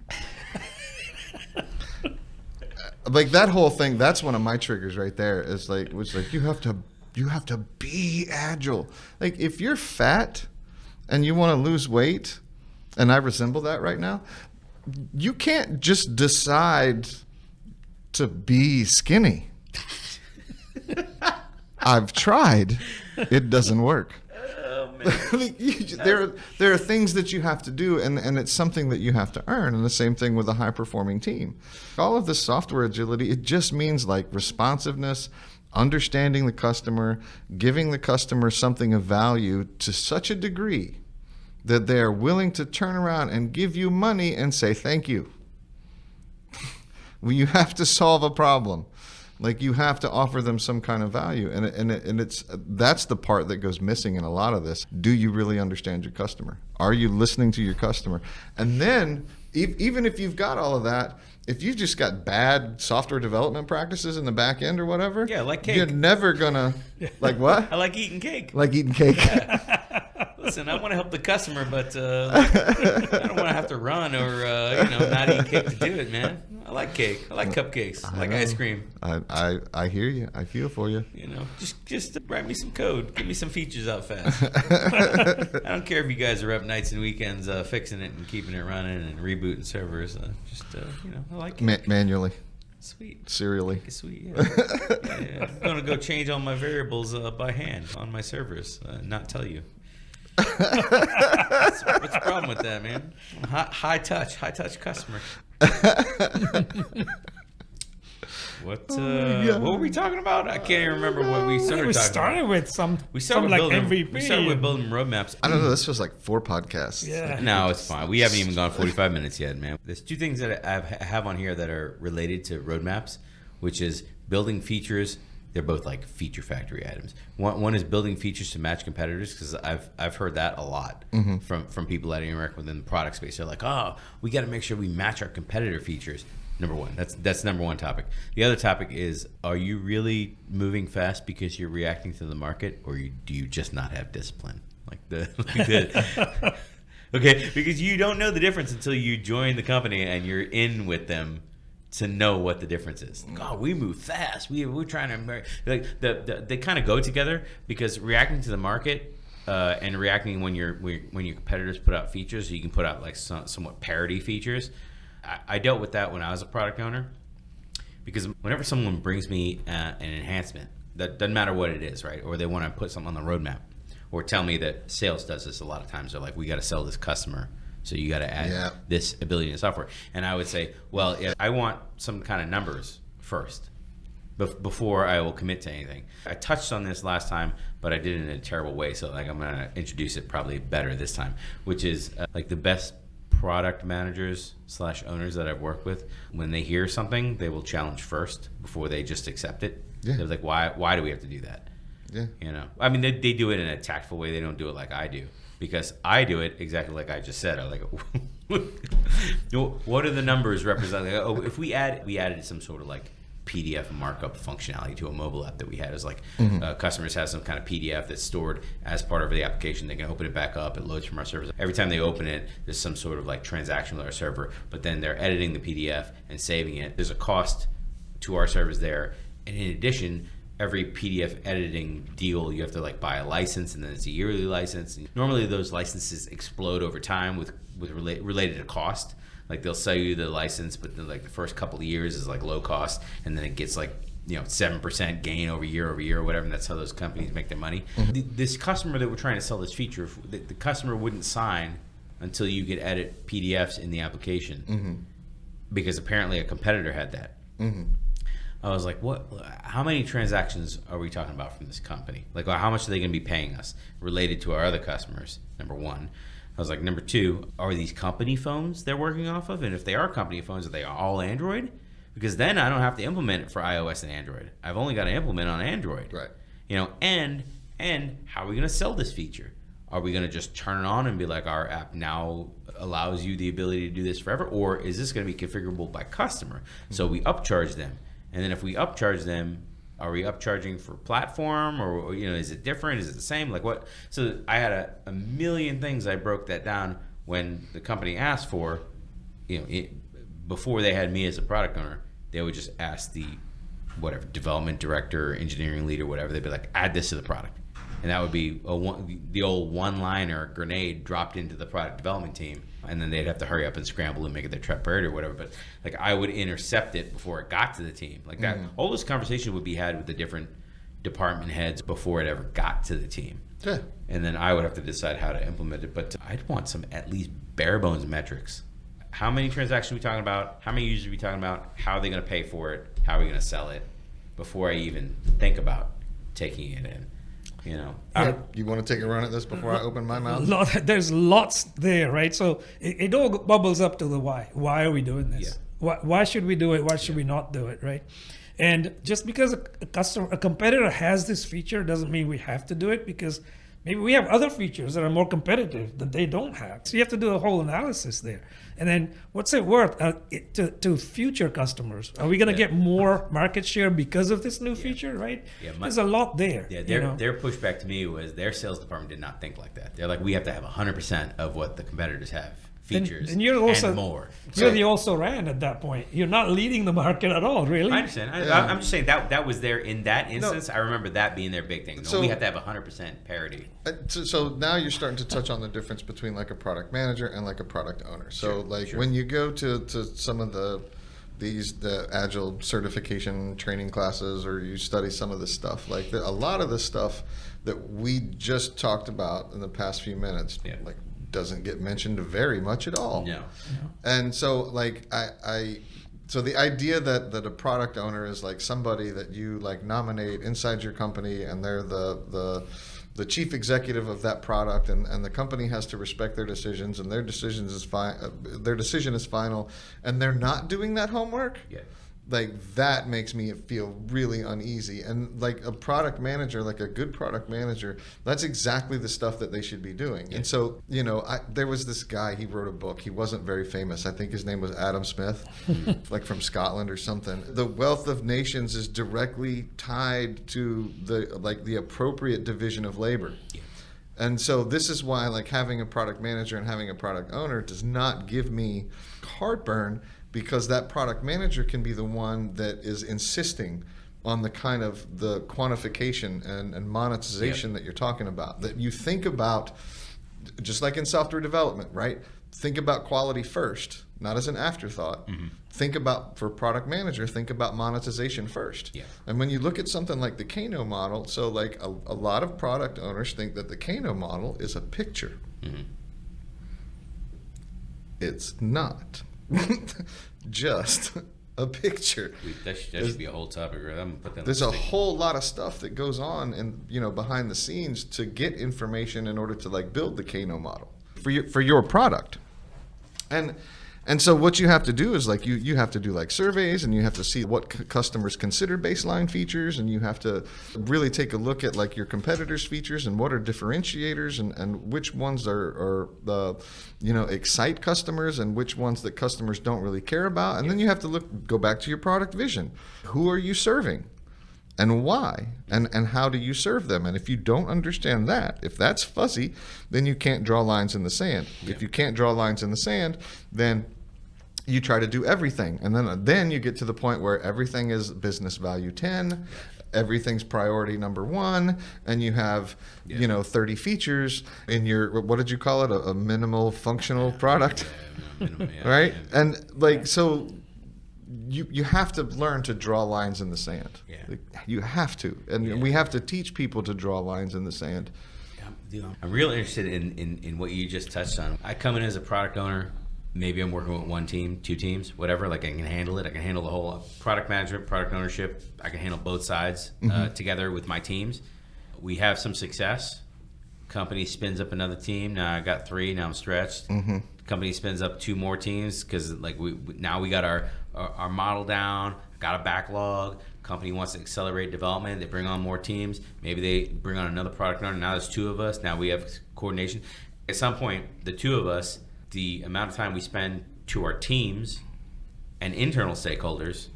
Like that whole thing, that's one of my triggers right there. Is like, you have to be agile. Like if you're fat and you want to lose weight, and I resemble that right now, you can't just decide to be skinny. I've tried. It doesn't work. There are things that you have to do, and it's something that you have to earn. And the same thing with a high-performing team. All of this software agility, it just means like responsiveness, understanding the customer, giving the customer something of value to such a degree that they are willing to turn around and give you money and say thank you. Well, you have to solve a problem. Like you have to offer them some kind of value, and that's the part that goes missing in a lot of this. Do you really understand your customer? Are you listening to your customer? And then, even if you've got all of that, if you've just got bad software development practices in the back end or whatever, yeah, like cake. You're never gonna like what? I like eating cake. Like eating cake. Listen, I want to help the customer, but I don't want to have to run or not eat cake to do it, man. I like cake. I like cupcakes. I like ice cream. I hear you. I feel for you. Just write me some code. Give me some features out fast. I don't care if you guys are up nights and weekends fixing it and keeping it running and rebooting servers. I like cake. Manually. Sweet. Serially. Cake is sweet, yeah. I'm going to go change all my variables by hand on my servers, not tell you. What's the problem with that, man? High touch customer. What were we talking about? I can't even remember what we started talking about. We started with MVP. We started with building roadmaps. I don't know. This was like 4 podcasts. Yeah. No, it's fine. We haven't even gone 45 minutes yet, man. There's 2 things that I have on here that are related to roadmaps, which is building features. They're both like feature factory items. One is building features to match competitors, because I've heard that a lot from people that interact within the product space. They're like, oh, we got to make sure we match our competitor features. Number one, that's number one topic. The other topic is, are you really moving fast because you're reacting to the market, or do you just not have discipline? Okay, because you don't know the difference until you join the company and you're in with them to know what the difference is. God, we move fast. We're trying to they kind of go together, because reacting to the market and reacting when your competitors put out features, so you can put out like somewhat parity features. I dealt with that when I was a product owner, because whenever someone brings me an enhancement, that doesn't matter what it is, right? Or they want to put something on the roadmap, or tell me that sales does this a lot of times. They're like, we got to sell this customer, so you got to add this ability in software. And I would say, well, I want some kind of numbers first before I will commit to anything. I touched on this last time, but I did it in a terrible way. So I'm going to introduce it probably better this time, which is like the best product managers / owners that I've worked with, when they hear something, they will challenge first before they just accept it. Yeah. They're like, why do we have to do that? Yeah. You know, I mean, they do it in a tactful way. They don't do it like I do, because I do it exactly like I just said. I'm like, what are the numbers represent? Like, oh, if we added some sort of like PDF markup functionality to a mobile app that we had. Is like customers have some kind of PDF that's stored as part of the application. They can open it back up. It loads from our servers. Every time they open it, there's some sort of like transaction with our server. But then they're editing the PDF and saving it. There's a cost to our servers there. And in addition, every PDF editing deal, you have to like buy a license, and then it's a yearly license. Normally, those licenses explode over time with related to cost. Like they'll sell you the license, but then like the first couple of years is like low cost, and then it gets like 7% gain over year or whatever, and that's how those companies make their money. This customer that we're trying to sell this feature, the customer wouldn't sign until you could edit PDFs in the application, because apparently a competitor had that. I was like, what? How many transactions are we talking about from this company? Like, how much are they going to be paying us related to our other customers? Number one. I was like, number two, are these company phones they're working off of? And if they are company phones, are they all Android? Because then I don't have to implement it for iOS and Android. I've only got to implement on Android. Right. And how are we going to sell this feature? Are we going to just turn it on and be like, our app now allows you the ability to do this forever? Or is this going to be configurable by customer? So we upcharge them. And then if we upcharge them, are we upcharging for platform, or is it different? Is it the same? Like what? So I had a million things. I broke that down when the company asked for, before they had me as a product owner, they would just ask the development director, engineering leader, whatever. They'd be like, add this to the product. And that would be the old one-liner grenade dropped into the product development team, and then they'd have to hurry up and scramble and make it their top priority or whatever. But like I would intercept it before it got to the team. Like that, all those conversations would be had with the different department heads before it ever got to the team. Yeah. And then I would have to decide how to implement it. But I'd want some at least bare bones metrics. How many transactions are we talking about? How many users are we talking about? How are they going to pay for it? How are we going to sell it? Before I even think about taking it in. You want to take a run at this before I open my mouth? There's lots there, right? So it all bubbles up to the why. Why are we doing this? Yeah. Why should we do it? Why should we not do it, right? And just because a competitor has this feature doesn't mean we have to do it, because maybe we have other features that are more competitive that they don't have. So you have to do a whole analysis there. And then what's it worth to future customers? Are we going to get more market share because of this new feature, right? Yeah, there's a lot there. Yeah, their pushback to me was their sales department did not think like that. They're like, we have to have 100% of what the competitors have. Features and you're also, and more. You're the also ran at that point. You're not leading the market at all, really. I understand. I'm just saying that was there in that instance. No. I remember that being their big thing. No, so we have to have 100% parity. So now you're starting to touch on the difference between like a product manager and like a product owner. So when you go to some of the Agile certification training classes, or you study some of this stuff, like a lot of the stuff that we just talked about in the past few minutes, like doesn't get mentioned very much at all. No. And so like so the idea that a product owner is like somebody that you like nominate inside your company, and they're the chief executive of that product, and the company has to respect their decisions, and their decision is final, and they're not doing that homework. Yeah. Like that makes me feel really uneasy. And like a product manager, like a good product manager, that's exactly the stuff that they should be doing. Yeah. And so, there was this guy, he wrote a book. He wasn't very famous. I think his name was Adam Smith, like from Scotland or something. The wealth of nations is directly tied to the appropriate division of labor. Yeah. And so this is why like having a product manager and having a product owner does not give me heartburn, because that product manager can be the one that is insisting on the kind of the quantification and monetization that you're talking about. That you think about, just like in software development, right? Think about quality first, not as an afterthought. Mm-hmm. Think about, for product manager, think about monetization first. Yeah. And when you look at something like the Kano model, so like a lot of product owners think that the Kano model is a picture. Mm-hmm. It's not. Just a picture. That should be a whole topic. There's a whole lot of stuff that goes on, and behind the scenes to get information in order to like build the Kano model for your product. And so what you have to do is like you have to do like surveys, and you have to see what customers consider baseline features, and you have to really take a look at like your competitors' features and what are differentiators, and which ones are the excite customers and which ones that customers don't really care about. And then you have to go back to your product vision. Who are you serving? And why? And how do you serve them? And if you don't understand that, if that's fuzzy, then you can't draw lines in the sand. Yeah. If you can't draw lines in the sand, then you try to do everything. And then you get to the point where everything is business value 10, everything's priority number 1, and you have 30 features in your, what did you call it? A minimal functional product, right? And so you have to learn to draw lines in the sand. Yeah. You have to. And we have to teach people to draw lines in the sand. Yeah. I'm real interested in what you just touched on. I come in as a product owner. Maybe I'm working with 1 team, 2 teams, whatever. Like, I can handle it. I can handle the whole product management, product ownership. I can handle both sides together with my teams. We have some success. Company spins up another team. Now I got 3. Now I'm stretched. Company spins up 2 more teams because like we got our model down, got a backlog. Company wants to accelerate development. They bring on more teams. Maybe they bring on another product owner. Now there's 2 of us. Now we have coordination. At some point, the 2 of us, the amount of time we spend to our teams and internal stakeholders,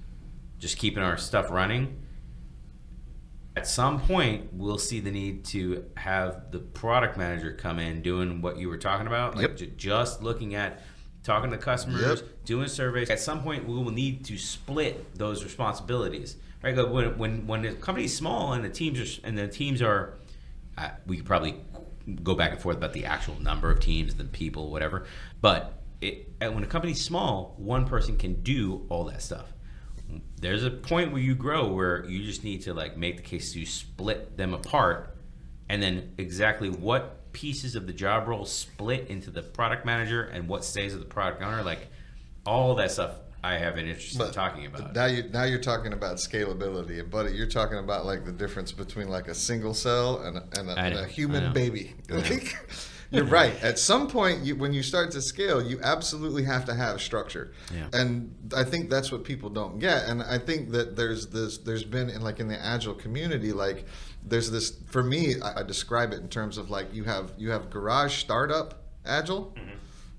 just keeping our stuff running, at some point we'll see the need to have the product manager come in doing what you were talking about, like just looking at talking to customers, doing surveys. At some point we will need to split those responsibilities, right? When the company's small and the teams are we could probably go back and forth about the actual number of teams, the people, whatever. But when a company's small, 1 person can do all that stuff. There's a point where you grow where you just need to like make the case to split them apart, and then exactly what pieces of the job role split into the product manager and what stays with the product owner, like all that stuff. I have an interest in talking about. Now you're talking about scalability, and buddy, you're talking about like the difference between like a single cell and a human baby. You're right. At some point, when you start to scale, you absolutely have to have structure, and I think that's what people don't get. And I think that there's been in the Agile community, like there's this. For me, I describe it in terms of like you have garage startup Agile.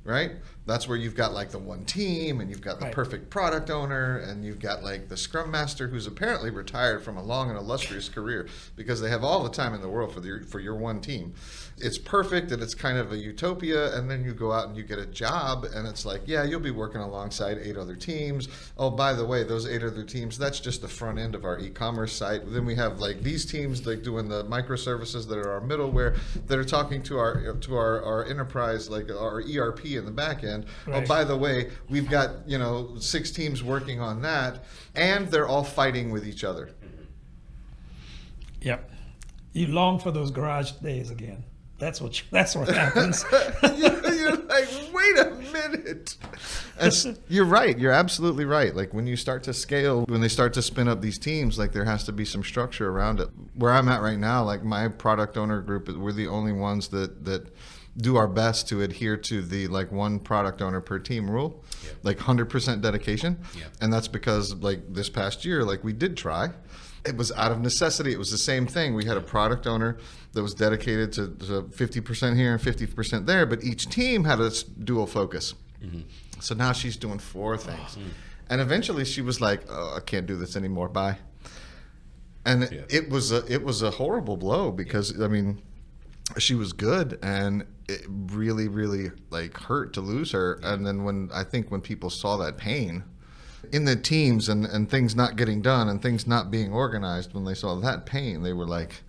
Right? That's where you've got like the 1 team, and you've got the perfect product owner, and you've got like the scrum master who's apparently retired from a long and illustrious career because they have all the time in the world for your 1 team. It's perfect, and it's kind of a utopia, and then you go out and you get a job, and it's like, yeah, you'll be working alongside 8 other teams. Oh, by the way, those 8 other teams, that's just the front end of our e-commerce site. Then we have like these teams like doing the microservices that are our middleware that are talking to our enterprise, like our ERP in the back end. Right. Oh, by the way, we've got 6 teams working on that, and they're all fighting with each other. Yep. You long for those garage days again. That's what happens. You're like, wait a minute. You're right. You're absolutely right. Like when you start to scale, when they start to spin up these teams, like there has to be some structure around it. Where I'm at right now, like my product owner group, we're the only ones that do our best to adhere to the like 1 product owner per team rule, like 100% dedication. And that's because like this past year, like we did try. It was out of necessity. It was the same thing. We had a product owner that was dedicated to 50% here and 50% there, but each team had a dual focus. So now she's doing 4 things. And eventually she was like, oh, I can't do this anymore. Bye. And it was a horrible blow because, I mean, she was good, and it really, really like hurt to lose her. And then when people saw that pain in the teams and things not getting done and things not being organized, when they saw that pain, they were like,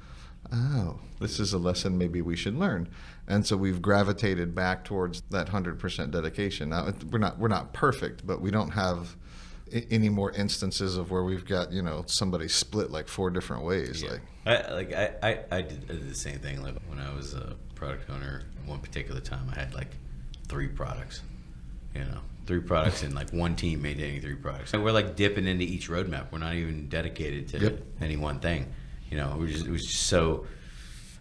oh, this is a lesson maybe we should learn. And so we've gravitated back towards that 100% dedication. Now we're not perfect, but we don't have any more instances of where we've got somebody split like 4 different ways. I did the same thing. Like when I was a product owner, one particular time I had like 3 products. 3 products and like 1 team maintaining 3 products. And we're like dipping into each roadmap. We're not even dedicated to any one thing. It was just so.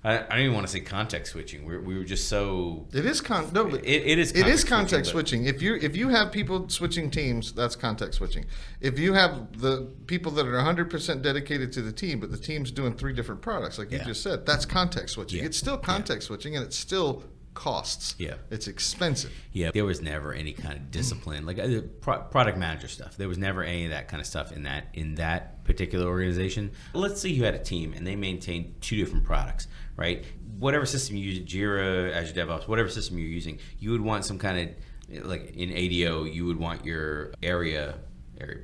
I don't even want to say context switching. We were just so. It is it is. It is context switching. If you have people switching teams, that's context switching. If you have the people that are 100% dedicated to the team, but the team's doing 3 different products, like you just said, that's context switching. It's still context switching, and it's still costs. Yeah, it's expensive. Yeah, there was never any kind of discipline, like product manager stuff. There was never any of that kind of stuff in that particular organization. Let's say you had a team and they maintained 2 different products, right? Whatever system you use, Jira, Azure DevOps, whatever system you're using, you would want some kind of, like in ADO, you would want your area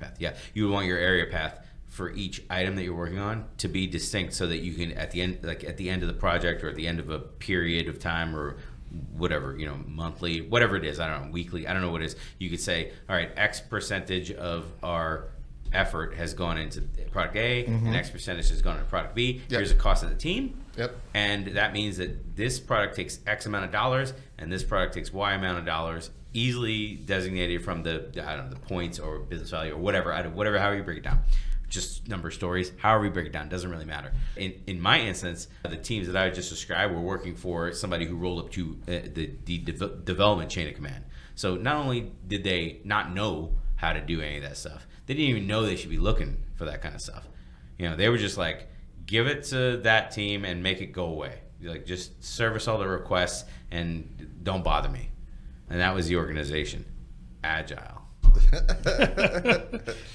path. Yeah, you would want your area path for each item that you're working on to be distinct, so that you can at the end of the project, or at the end of a period of time, or whatever, monthly, whatever it is, I don't know, weekly, I don't know what it is, you could say, all right, X percentage of our effort has gone into product A, and X percentage has gone into product B. Here's the cost of the team. And that means that this product takes X amount of dollars, and this product takes Y amount of dollars, easily designated from the points or business value or whatever, however you break it down. Just number of stories, however you break it down, doesn't really matter. In my instance, the teams that I just described were working for somebody who rolled up to the development chain of command. So not only did they not know how to do any of that stuff, they didn't even know they should be looking for that kind of stuff. They were just like, give it to that team and make it go away. Like, just service all the requests and don't bother me. And that was the organization. Agile.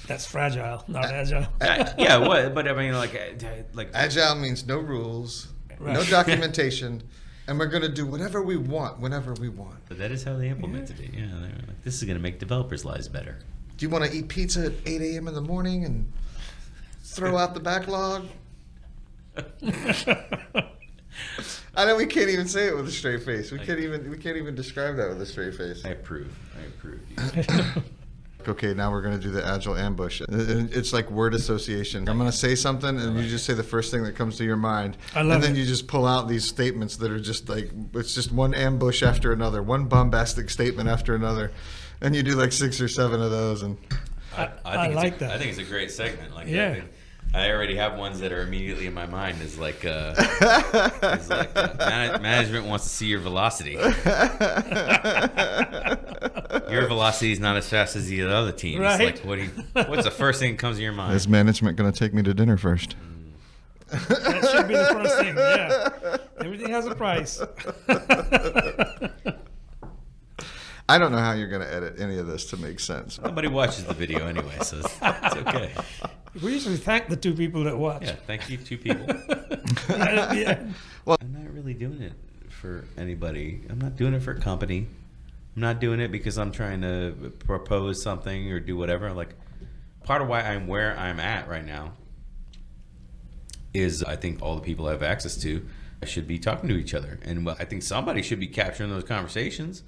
That's fragile, not agile. But I mean, like Agile means no rules, no documentation, and we're going to do whatever we want, whenever we want. But that is how they implemented it. Yeah, they were like, this is going to make developers' lives better. Do you want to eat pizza at 8 a.m. in the morning and throw out the backlog? I know we can't even say it with a straight face. We can't even describe that with a straight face. I approve. Okay, now we're going to do the Agile ambush. It's like word association. I'm going to say something, and you just say the first thing that comes to your mind. And then you just pull out these statements that are just like, it's just one ambush after another, one bombastic statement after another. And you do like 6 or 7 of those. And I like that. I think it's a great segment. Like, yeah. I already have ones that are immediately in my mind. Is like, management wants to see your velocity. Your velocity is not as fast as the other teams. Right. Like, what's the first thing that comes to your mind? Is management going to take me to dinner first? That should be the first thing. Yeah. Everything has a price. I don't know how you're going to edit any of this to make sense. Nobody watches the video anyway, so it's okay. We usually thank the 2 people that watch. Yeah, thank you, 2 people. Well, I'm not really doing it for anybody. I'm not doing it for a company. I'm not doing it because I'm trying to propose something or do whatever. Like, part of why I'm where I'm at right now is I think all the people I have access to should be talking to each other. And I think somebody should be capturing those conversations.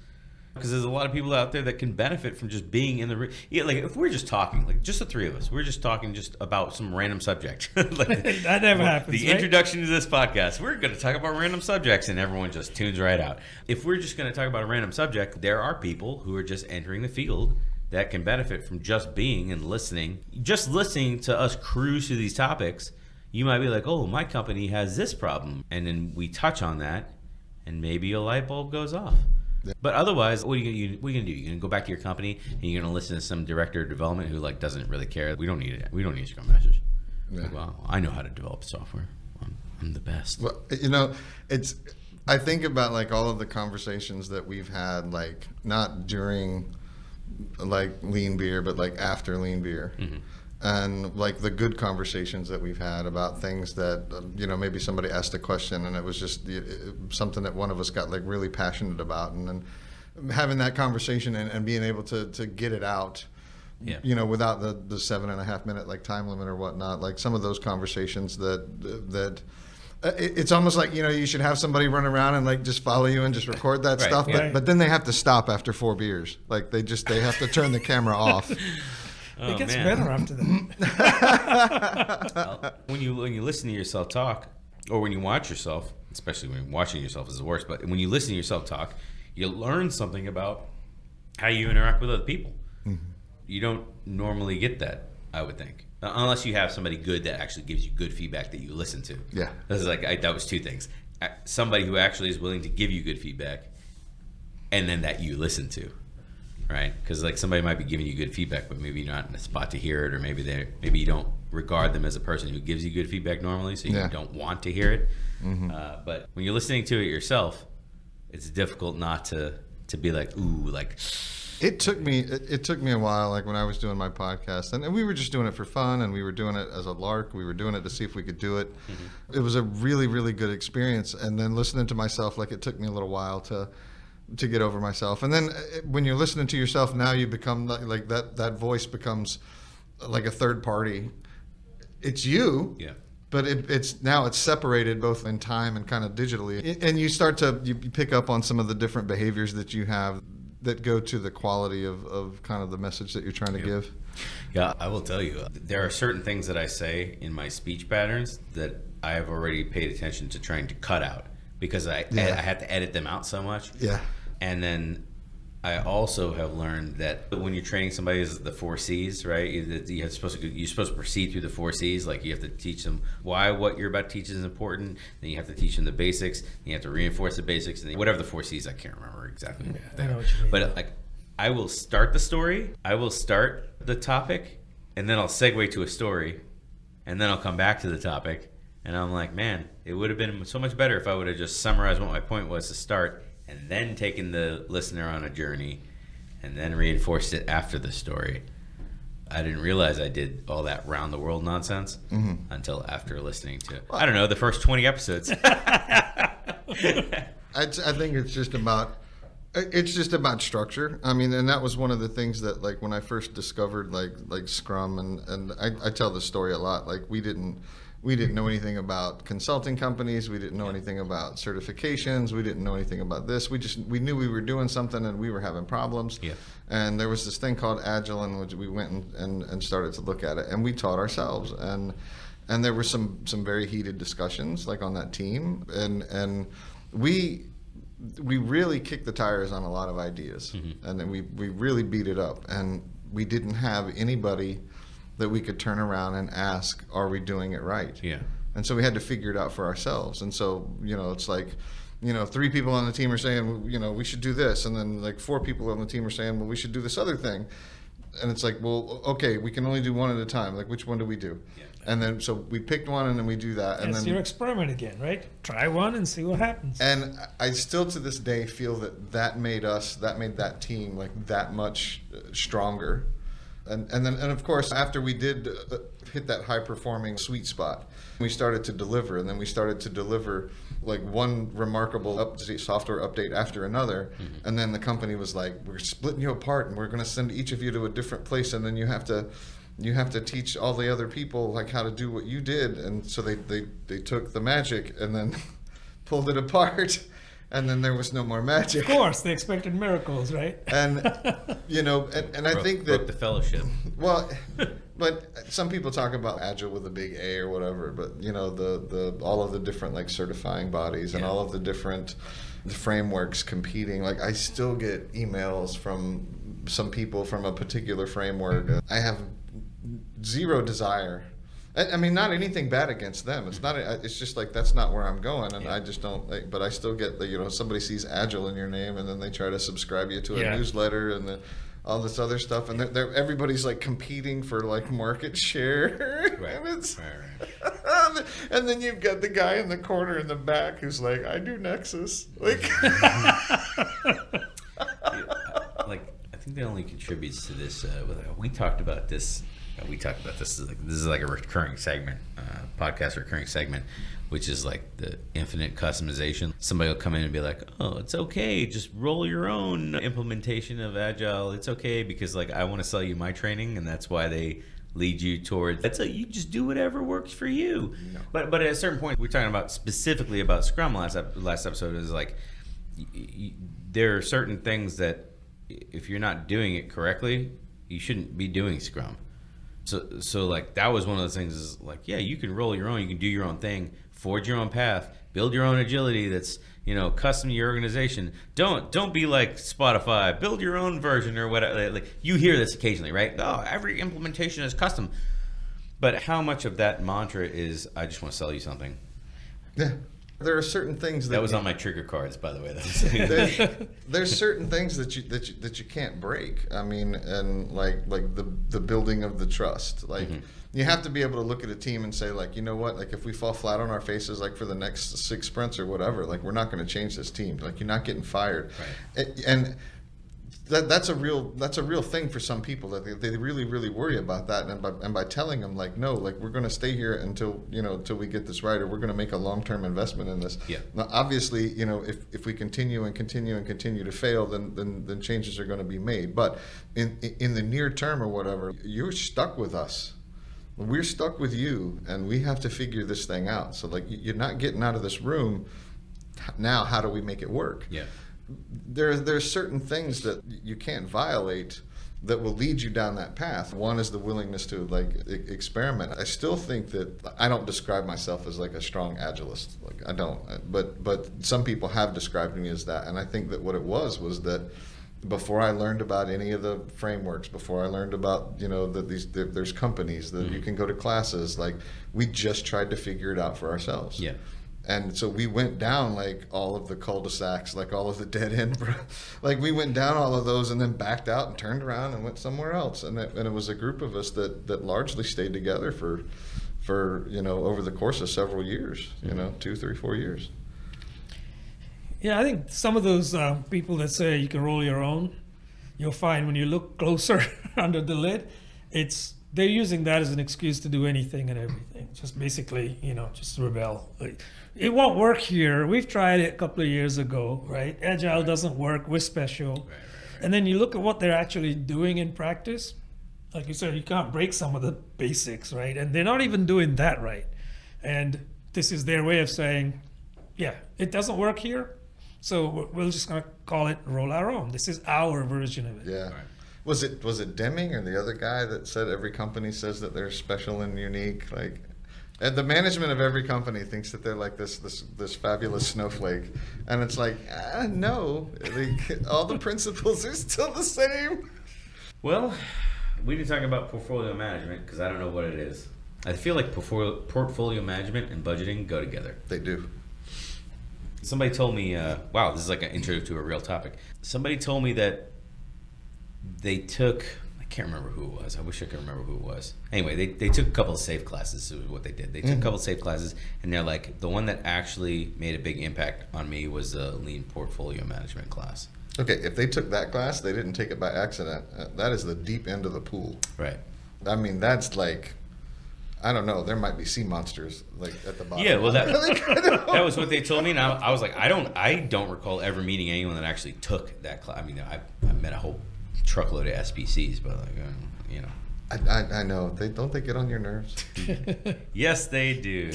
Because there's a lot of people out there that can benefit from just being in the like if we're just talking, like just the 3 of us, we're just talking just about some random subject. Like, that never happens. The introduction to this podcast, we're going to talk about random subjects, and everyone just tunes right out. If we're just going to talk about a random subject, there are people who are just entering the field that can benefit from just being and listening. Just listening to us cruise through these topics, you might be like, oh, my company has this problem. And then we touch on that, and maybe a light bulb goes off. But otherwise, what are you going to do? You're going to go back to your company and you're going to listen to some director of development who doesn't really care. We don't need it. We don't need Scrum Masters. Yeah. Like, well, I know how to develop software. I'm the best. Well, I think about like all of the conversations that we've had, like not during like lean beer, but like after lean beer. Mm-hmm. And like the good conversations that we've had about things that, maybe somebody asked a question and it was just something that one of us got like really passionate about. And then having that conversation and being able to get it out, without the 7.5 minute like time limit or whatnot, like some of those conversations that it's almost like, you should have somebody run around and like just follow you and just record that stuff. Yeah. But then they have to stop after 4 beers. Like they have to turn the camera off. It gets better after that. When you listen to yourself talk, or when you watch yourself, especially when watching yourself is the worst, but when you listen to yourself talk, you learn something about how you interact with other people. Mm-hmm. You don't normally get that, I would think, unless you have somebody good that actually gives you good feedback that you listen to. Yeah, this is like that was 2 things. somebody who actually is willing to give you good feedback, and then that you listen to, right? Because like somebody might be giving you good feedback, but maybe you're not in a spot to hear it, or maybe you don't regard them as a person who gives you good feedback normally, so you don't want to hear it. But when you're listening to it yourself, it's difficult not to be like, ooh, like. It took me a while, like when I was doing my podcast, and we were just doing it for fun, and we were doing it as a lark. We were doing it to see if we could do it. It was a really, really good experience. And then listening to myself, like it took me a little while to get over myself. And then when you're listening to yourself, now you become like that voice becomes like a third party. It's you. Yeah. But it's separated both in time and kind of digitally. And you start to you pick up on some of the different behaviors that you have that go to the quality of kind of the message that you're trying to give. Yeah, I will tell you, there are certain things that I say in my speech patterns that I have already paid attention to trying to cut out because I had to edit them out so much. Yeah. And then I also have learned that when you're training somebody, is the 4 C's, right? You're supposed to proceed through the 4 C's. Like you have to teach them why what you're about to teach is important. Then you have to teach them the basics. Then you have to reinforce the basics. And then whatever the 4 C's, I can't remember exactly. I know what you mean. But like, I will start the story. I will start the topic, and then I'll segue to a story, and then I'll come back to the topic. And I'm like, man, it would have been so much better if I would have just summarized what my point was to start, and then taken the listener on a journey, and then reinforced it after the story. I didn't realize I did all that round the world nonsense until after listening to, I don't know, the first 20 episodes. I think it's just about structure. I mean, and that was one of the things that, like, when I first discovered like Scrum, and I tell this story a lot. Like, we didn't know anything about consulting companies. We didn't know anything about certifications. We didn't know anything about this. We knew we were doing something and we were having problems. Yeah. And there was this thing called Agile, in which we went and started to look at it, and we taught ourselves. And there were some very heated discussions, like on that team, and we really kicked the tires on a lot of ideas, and then we really beat it up, and we didn't have anybody that we could turn around and ask, are we doing it right? Yeah. And so we had to figure it out for ourselves. And so, it's like, 3 people on the team are saying, we should do this. And then like 4 people on the team are saying, well, we should do this other thing. And it's like, well, okay, we can only do one at a time. Like, which one do we do? Yeah. And then, so we picked one, and then we do that. And it's then your experiment again, right? Try one and see what happens. And I still to this day feel that made that team like that much stronger. And then of course, after we did hit that high performing sweet spot, we started to deliver, and then we started to deliver like one remarkable software update after another. And then the company was like, we're splitting you apart, and we're going to send each of you to a different place, and then you have to teach all the other people like how to do what you did. And so they took the magic and then pulled it apart. And then there was no more magic. Of course, they expected miracles, right? And and I think that broke the fellowship. Well, but some people talk about Agile with a big A or whatever. But the all of the different like certifying bodies and all of the different frameworks competing. Like, I still get emails from some people from a particular framework. I have zero desire. I mean, not anything bad against them. It's not. It's just like, that's not where I'm going, and I just don't. Like, but I still get somebody sees Agile in your name, and then they try to subscribe you to a newsletter and all this other stuff, and everybody's like competing for like market share, Right. And it's Right. and then you've got the guy in the corner in the back who's like, I do Nexus, like. Like, I think that only contributes to this. We talked about this. This is like a recurring segment, podcast recurring segment, which is like the infinite customization. Somebody will come in and be like, "Oh, it's okay, just roll your own implementation of Agile. It's okay because like I want to sell you my training, and that's why they lead you towards. You just do whatever works for you." No. But at a certain point, we're talking about specifically about Scrum. Last episode is like there are certain things that if you're not doing it correctly, you shouldn't be doing Scrum. So like that was one of those things is like, yeah, you can roll your own, you can do your own thing, forge your own path, build your own agility that's, custom to your organization. Don't be like Spotify, build your own version or whatever. Like, you hear this occasionally, right? Oh, every implementation is custom. But how much of that mantra is, I just want to sell you something? Yeah. There are certain things that was on my trigger cards, by the way. There's certain things that you can't break. I mean, and like the building of the trust. Like you have to be able to look at a team and say, like, you know what? Like if we fall flat on our faces, like for the next 6 sprints or whatever, like we're not going to change this team. Like you're not getting fired. Right. And that's a real thing for some people, that they really worry about that, and by telling them, like, no, like we're going to stay here until we get this right, or we're going to make a long-term investment in this. Now obviously, if we continue to fail, then changes are going to be made, but in the near term or whatever, you're stuck with us. We're stuck with you, and we have to figure this thing out. So like you're not getting out of this room now. How do we make it work? There's certain things that you can't violate that will lead you down that path. One is the willingness to like experiment. I still think that I don't describe myself as like a strong agilist. Like I don't, but some people have described me as that. And I think that what it was that before I learned about any of the frameworks, before I learned about, that there's companies that you can go to classes, like we just tried to figure it out for ourselves. And so we went down like all of the cul-de-sacs, like all of the dead end, like we went down all of those and then backed out and turned around and went somewhere else. And it was a group of us that largely stayed together for over the course of several years, 2, 3, 4 years. Yeah, I think some of those people that say you can roll your own, you'll find when you look closer under the lid, they're using that as an excuse to do anything and everything. Just basically, just rebel. It won't work here. We've tried it a couple of years ago, right? Agile doesn't work. We're special. Right. And then you look at what they're actually doing in practice. Like you said, you can't break some of the basics, right? And they're not even doing that right. And this is their way of saying, yeah, it doesn't work here, so we're just going to call it roll our own. This is our version of it. Yeah. Right. Was it Deming or the other guy that said every company says that they're special and unique? Like, and the management of every company thinks that they're like this fabulous snowflake, and it's like, no, all the principles are still the same. Well, we didn't talk about portfolio management because I don't know what it is. I feel like portfolio management and budgeting go together. They do. Somebody told me, wow, this is like an intro to a real topic. Somebody told me that they took, I can't remember who it was. I wish I could remember who it was. Anyway, they took a couple of SAFe classes is what they did. They took a couple of SAFe classes, and they're like, the one that actually made a big impact on me was the lean portfolio management class. Okay, if they took that class, they didn't take it by accident. That is the deep end of the pool. Right. I mean, that's like, I don't know, there might be sea monsters like at the bottom. Yeah, well, that was what they told me, and I was like, I don't recall ever meeting anyone that actually took that class. I mean, I met a whole truckload of SPCs, but like, I know. Don't they get on your nerves? Yes, they do.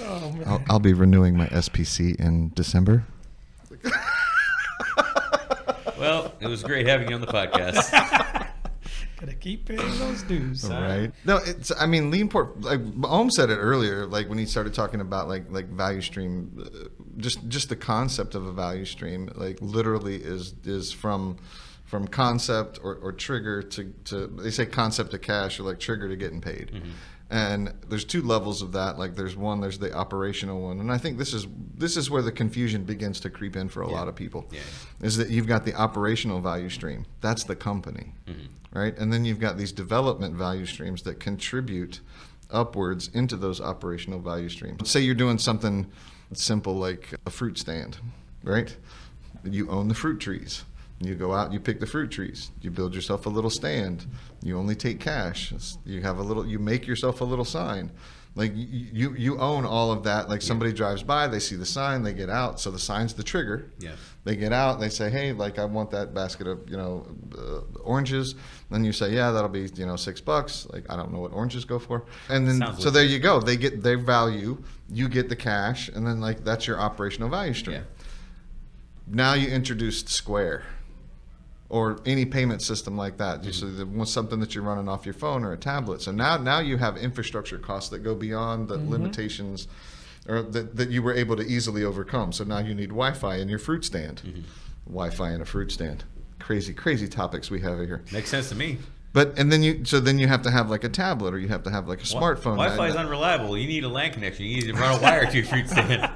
Oh, man. I'll be renewing my SPC in December. Well, it was great having you on the podcast. Gotta keep paying those dues. Right. No, lean port. Like Ohm said it earlier. Like when he started talking about like value stream, just the concept of a value stream, like literally is from concept or trigger to they say concept to cash, or like trigger to getting paid. Mm-hmm. And there's two levels of that. Like there's the operational one, and I think this is where the confusion begins to creep in for a lot of people. Yeah. Is that you've got the operational value stream, that's the company, right? And then you've got these development value streams that contribute upwards into those operational value streams. Let's say you're doing something simple like a fruit stand, right? You own the fruit trees. You go out, you pick the fruit trees, you build yourself a little stand, you only take cash, you make yourself a little sign. Like you own all of that. Like somebody drives by, they see the sign, they get out, so the sign's the trigger. Yeah. They get out, they say, hey, like I want that basket of oranges. Then you say, yeah, that'll be $6. Like I don't know what oranges go for. And then so there you go. They get their value, you get the cash, and then like that's your operational value stream. Yeah. Now you introduced Square. Or any payment system like that. So something that you're running off your phone or a tablet. So now you have infrastructure costs that go beyond the limitations or that you were able to easily overcome. So now you need Wi-Fi in your fruit stand. Wi-Fi in a fruit stand. Crazy topics we have here. Makes sense to me. and then you have to have like a tablet, or you have to have like a smartphone. Wi-Fi is unreliable. You need a LAN connection. You need to run a wire to your fruit stand.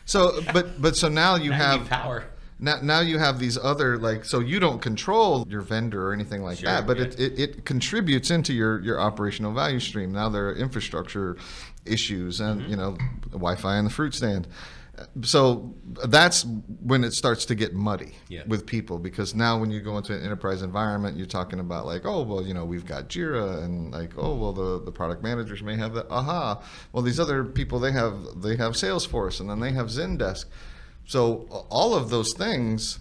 So now you have power. Now you have these other, like, so you don't control your vendor or anything like that, but it contributes into your operational value stream. Now there are infrastructure issues and Wi-Fi in the fruit stand. So that's when it starts to get muddy with people, because now when you go into an enterprise environment, you're talking about like, oh, well, we've got Jira, and like, oh, well, the product managers may have that. Well, these other people, they have Salesforce, and then they have Zendesk. So all of those things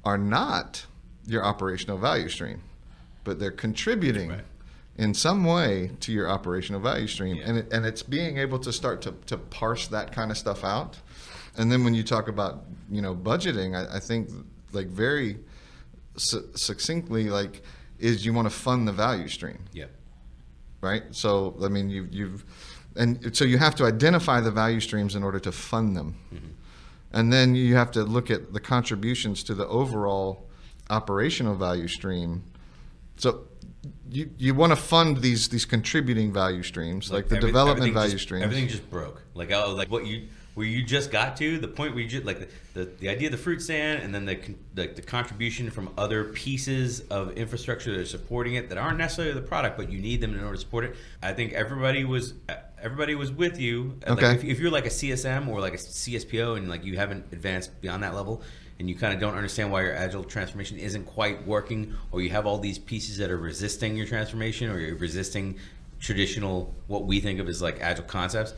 are not your operational value stream, but they're contributing in some way to your operational value stream. And it's being able to start to parse that kind of stuff out. And then when you talk about, budgeting, I think like very succinctly, like, is you want to fund the value stream. Yeah. Right. So, I mean, so you have to identify the value streams in order to fund them. Mm-hmm. And then you have to look at the contributions to the overall operational value stream. So you want to fund these contributing value streams, like the development value streams. Everything just broke. Like where you just got to the point where you just like the idea of the fruit stand, and then the contribution from other pieces of infrastructure that are supporting it that aren't necessarily the product, but you need them in order to support it. I think everybody was with you. Okay. Like if you're like a CSM or like a CSPO and like you haven't advanced beyond that level, and you kind of don't understand why your agile transformation isn't quite working, or you have all these pieces that are resisting your transformation, or you're resisting traditional, what we think of as like agile concepts,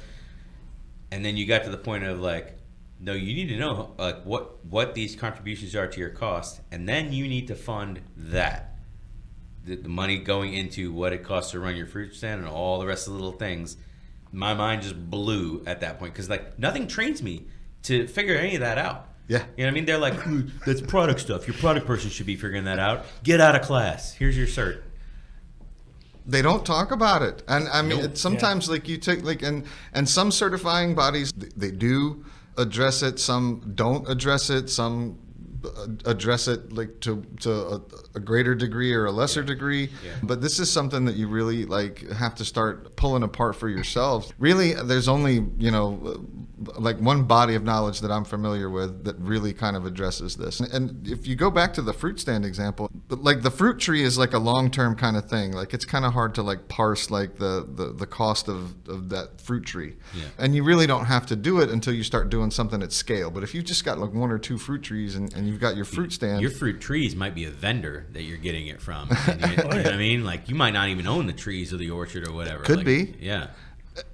and then you got to the point of like, no, you need to know like what these contributions are to your cost, and then you need to fund that. The money going into what it costs to run your fruit stand and all the rest of the little things. My mind just blew at that point, because like nothing trains me to figure any of that out. Yeah. You know what I mean? They're like, that's product stuff. Your product person should be figuring that out. Get out of class. Here's your cert. They don't talk about it. And I mean, it's sometimes like you take like, and some certifying bodies, they do address it. Some don't address it. Some address it like to a greater degree or a lesser degree. Yeah. But this is something that you really like have to start pulling apart for yourselves. Really, there's only, like one body of knowledge that I'm familiar with that really kind of addresses this. And if you go back to the fruit stand example, like the fruit tree is like a long-term kind of thing. Like it's kind of hard to like parse like the cost of that fruit tree. Yeah. And you really don't have to do it until you start doing something at scale. But if you've just got like one or two fruit trees and you've got your fruit stand. Your fruit trees might be a vendor that you're getting it from. And you know what I mean? Like you might not even own the trees or the orchard or whatever. Could be. Yeah.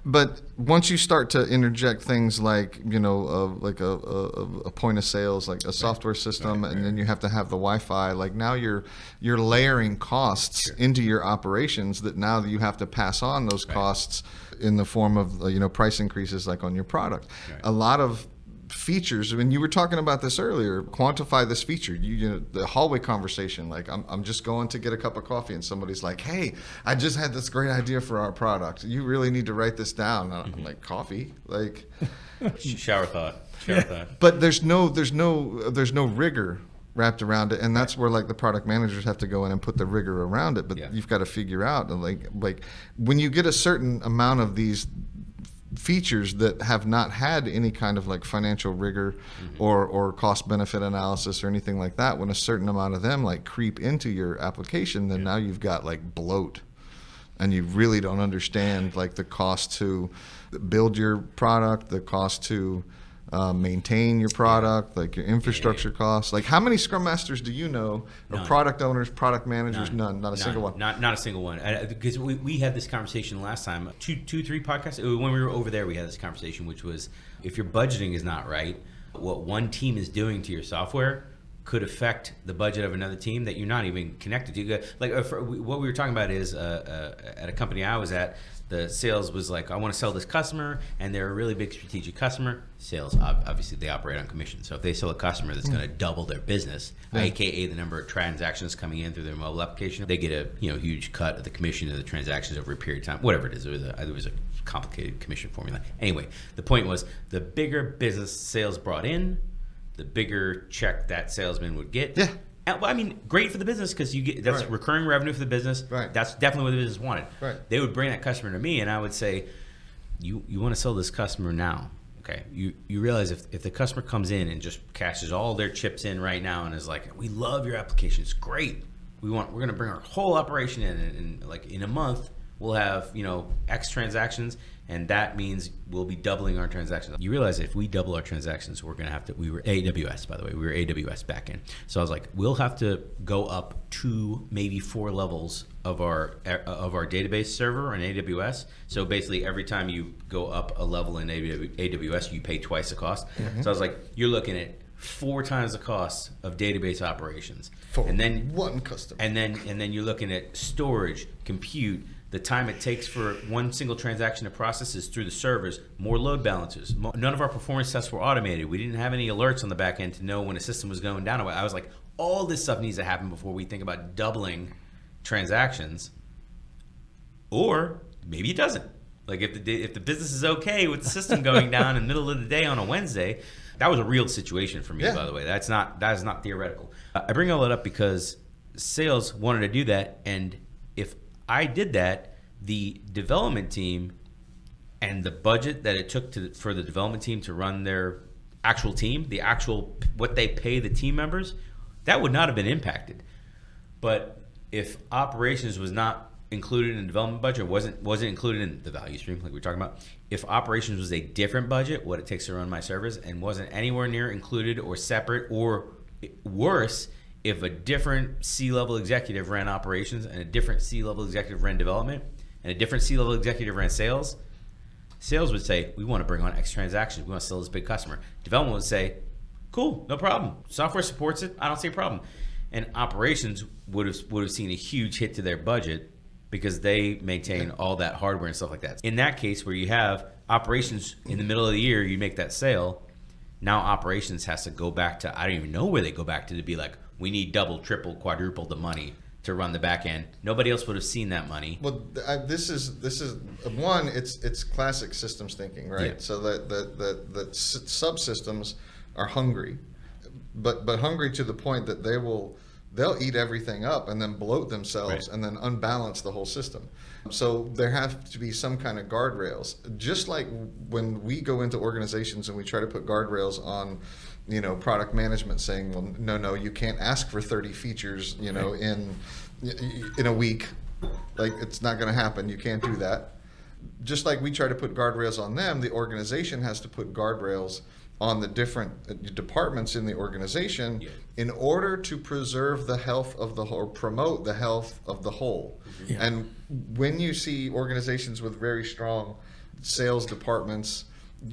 But once you start to interject things like, like a point of sales, like a software system, and then you have to have the Wi-Fi, like now you're layering costs into your operations that now you have to pass on those costs in the form of, price increases like on your product. Right. A lot of features, I mean, you were talking about this earlier, quantify this feature. The hallway conversation, like I'm just going to get a cup of coffee and somebody's like, hey, I just had this great idea for our product. You really need to write this down. And I'm like, coffee? Like shower thought. But there's no rigor wrapped around it, and that's where like the product managers have to go in and put the rigor around it. But you've got to figure out like when you get a certain amount of these features that have not had any kind of like financial rigor or cost benefit analysis or anything like that, when a certain amount of them like creep into your application, then now you've got like bloat, and you really don't understand like the cost to build your product, the cost to maintain your product, like your infrastructure costs. Like how many Scrum Masters do you know, or product owners, product managers? None. Not a single one. Not a single one. Because we had this conversation last time, three podcasts. When we were over there, we had this conversation, which was if your budgeting is not right, what one team is doing to your software could affect the budget of another team that you're not even connected to. Like what we were talking about is at a company I was at, the sales was like, I want to sell this customer, and they're a really big strategic customer. Sales, obviously, they operate on commission. So if they sell a customer that's going to double their business, aka the number of transactions coming in through their mobile application, they get a huge cut of the commission of the transactions over a period of time. Whatever it is, it was a complicated commission formula. Anyway, the point was the bigger business sales brought in, the bigger check that salesman would get. Yeah. Well, I mean, great for the business because that's Right. recurring revenue for the business. Right. That's definitely what the business wanted. Right. They would bring that customer to me, and I would say, "You want to sell this customer now? Okay. You realize if the customer comes in and just cashes all their chips in right now and is like, we love your application, it's great. We're going to bring our whole operation in, and like in a month we'll have X transactions." And that means we'll be doubling our transactions. You realize if we double our transactions, we're going to have to, we were AWS, by the way, we were AWS backend. So I was like, we'll have to go up 2, maybe 4 levels of our database server in AWS. So basically every time you go up a level in AWS, you pay twice the cost. Mm-hmm. So I was like, you're looking at 4 times the cost of database operations. For and then one customer. And then you're looking at storage, compute, the time it takes for one single transaction to process is through the servers, more load balancers. None of our performance tests were automated. We didn't have any alerts on the back end to know when a system was going down. I was like, all this stuff needs to happen before we think about doubling transactions. Or maybe it doesn't. Like if the business is okay with the system going down in the middle of the day on a Wednesday, that was a real situation for me, by the way. That is not theoretical. I bring all that up because sales wanted to do that, and if I did that, the development team and the budget that it took for the development team to run their actual team, what they pay the team members, that would not have been impacted. But if operations was not included in the development budget, wasn't included in the value stream like we were talking about, if operations was a different budget, what it takes to run my servers, and wasn't anywhere near included or separate, or worse, if a different C-level executive ran operations and a different C-level executive ran development and a different C-level executive ran sales would say, we want to bring on X transactions. We want to sell this big customer. Development would say, cool, no problem. Software supports it. I don't see a problem. And operations would have seen a huge hit to their budget because they maintain all that hardware and stuff like that. In that case where you have operations in the middle of the year, you make that sale, now operations has to go back to, I don't even know where they go back to be like, we need double, triple, quadruple the money to run the back end. Nobody else would have seen that money. Well, this is one. It's classic systems thinking, right? Yeah. So that subsystems are hungry, but hungry to the point that they'll eat everything up and then bloat themselves and then unbalance the whole system. So there have to be some kind of guardrails. Just like when we go into organizations and we try to put guardrails on, product management, saying, well, no, you can't ask for 30 features, in a week. Like, it's not going to happen. You can't do that. Just like we try to put guardrails on them, the organization has to put guardrails on the different departments in the organization in order to preserve the health of the whole, or promote the health of the whole. Yeah. And when you see organizations with very strong sales departments,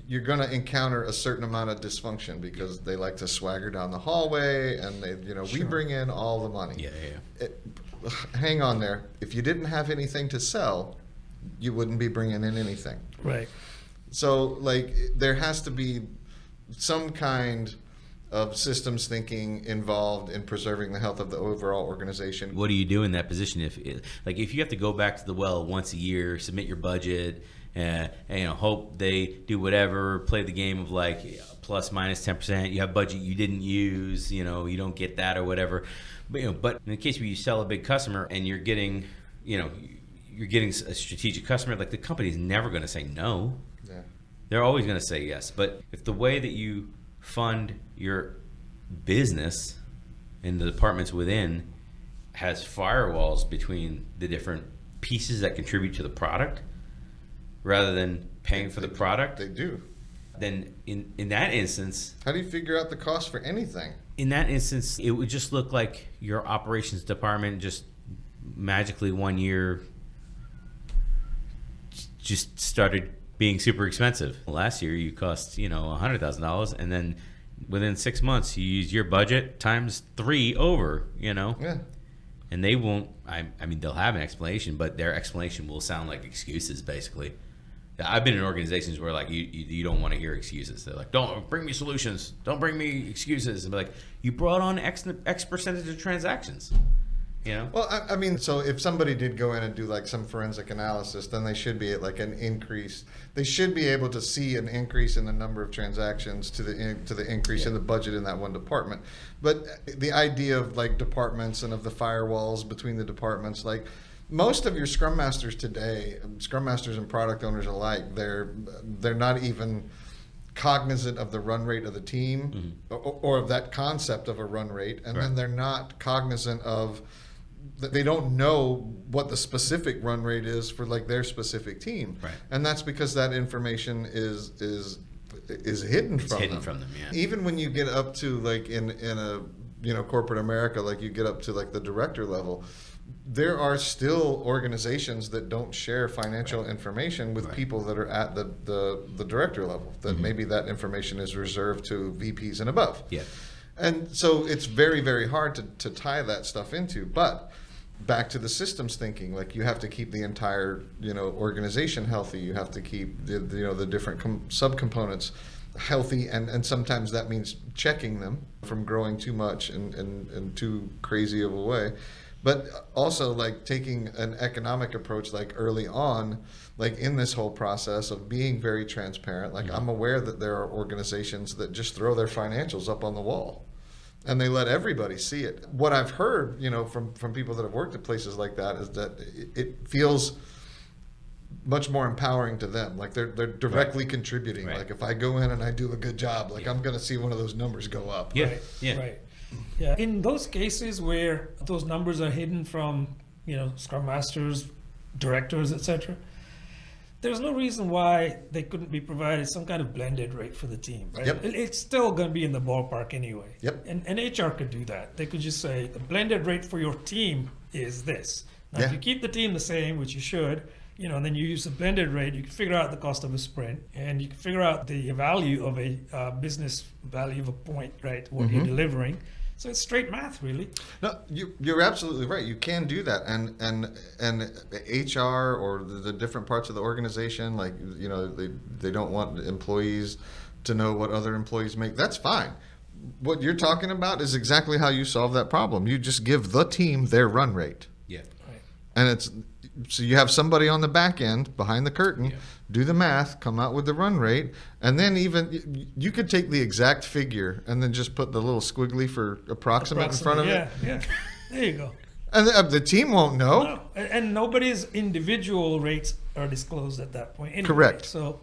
you're going to encounter a certain amount of dysfunction because they like to swagger down the hallway and they, we bring in all the money. Hang on there. If you didn't have anything to sell, you wouldn't be bringing in anything. Right. So, there has to be some kind of systems thinking involved in preserving the health of the overall organization. What do you do in that position if you have to go back to the well once a year, submit your budget, and hope they do whatever, play the game of plus minus 10%. You have budget you didn't use, you don't get that or whatever. But in the case where you sell a big customer and you're getting a strategic customer, the company's never going to say no. Yeah. They're always going to say yes. But if the way that you fund your business and the departments within has firewalls between the different pieces that contribute to the product, rather than paying for the product, they do. Then in that instance, how do you figure out the cost for anything? In that instance, it would just look like your operations department just magically one year just started being super expensive. Last year you cost $100,000, and then within 6 months you use your budget times 3 over. Yeah. And they won't. I mean, they'll have an explanation, but their explanation will sound like excuses, basically. I've been in organizations where you don't want to hear excuses. They're like, don't bring me solutions, don't bring me excuses. And be like, you brought on X percentage of transactions. You know? Well, I mean, so if somebody did go in and do like some forensic analysis, then they should be at like an increase. They should be able to see an increase in the number of transactions to the increase in the budget in that one department. But the idea of like departments and of the firewalls between the departments, like most of your Scrum Masters today, Scrum Masters and product owners alike, they're not even cognizant of the run rate of the team or of that concept of a run rate, and then they're not cognizant of they don't know what the specific run rate is for like their specific team, and that's because that information is hidden from them. Yeah. Even when you get up to like in a corporate America, like you get up to like the director level, there are still organizations that don't share financial information with people that are at the director level, that maybe that information is reserved to VPs and above. Yeah. And so it's very, very hard to tie that stuff into. But back to the systems thinking, like you have to keep the entire organization healthy. You have to keep the different subcomponents healthy, and sometimes that means checking them from growing too much and too crazy of a way. But also like taking an economic approach, like early on, like in this whole process of being very transparent. Like I'm aware that there are organizations that just throw their financials up on the wall and they let everybody see it. What I've heard, from people that have worked at places like that is that it feels much more empowering to them. Like they're directly contributing. Like if I go in and I do a good job, like I'm going to see one of those numbers go up. Yeah. Right. Yeah. Right. Yeah. In those cases where those numbers are hidden from, Scrum Masters, directors, etc., there's no reason why they couldn't be provided some kind of blended rate for the team. Right? Yep. It's still going to be in the ballpark anyway. Yep. And HR could do that. They could just say the blended rate for your team is this. Now, if you keep the team the same, which you should, and then you use the blended rate, you can figure out the cost of a sprint, and you can figure out the value of a business value of a point, right? What you're delivering. So it's straight math, really. No, you're absolutely right. You can do that, and HR or the different parts of the organization, like they don't want employees to know what other employees make. That's fine. What you're talking about is exactly how you solve that problem. You just give the team their run rate. Yeah. Right. And so you have somebody on the back end behind the curtain, do the math, come out with the run rate, and then even you could take the exact figure and then just put the little squiggly for approximate in front of it. Yeah. There you go. And the team won't know. No. And nobody's individual rates are disclosed at that point anyway. Correct. So,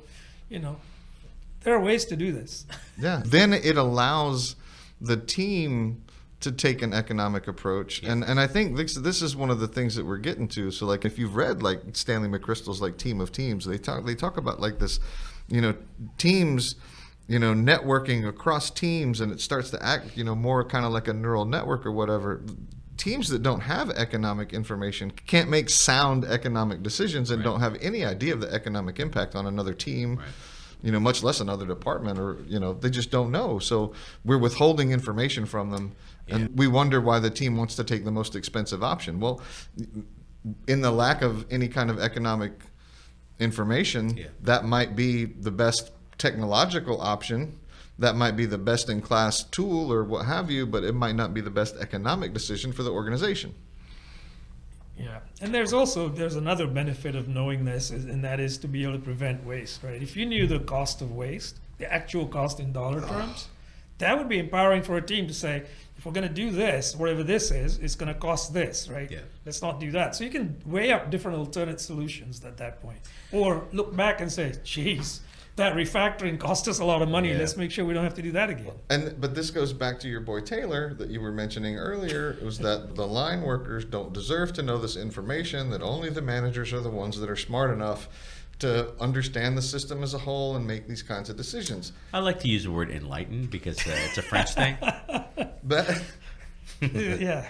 there are ways to do this. Yeah. Then it allows the team to take an economic approach, and I think this is one of the things that we're getting to. So like if you've read like Stanley McChrystal's like Team of Teams, they talk about like this, teams, networking across teams, and it starts to act more kind of like a neural network or whatever. Teams that don't have economic information can't make sound economic decisions and don't have any idea of the economic impact on another team. Much less another department, or they just don't know. So we're withholding information from them, and we wonder why the team wants to take the most expensive option. Well, in the lack of any kind of economic information, that might be the best technological option. That might be the best in class tool or what have you, but it might not be the best economic decision for the organization. Yeah, and there's another benefit of knowing this, and that is to be able to prevent waste, right? If you knew the cost of waste, the actual cost in dollar terms, that would be empowering for a team to say, if we're going to do this, whatever this is, it's going to cost this, right? Yeah. Let's not do that. So you can weigh up different alternate solutions at that point, or look back and say, geez, that refactoring cost us a lot of money. Let's make sure we don't have to do that again. But this goes back to your boy Taylor that you were mentioning earlier. It was that the line workers don't deserve to know this information, that only the managers are the ones that are smart enough to understand the system as a whole and make these kinds of decisions. I like to use the word enlightened because it's a French thing. But Yeah.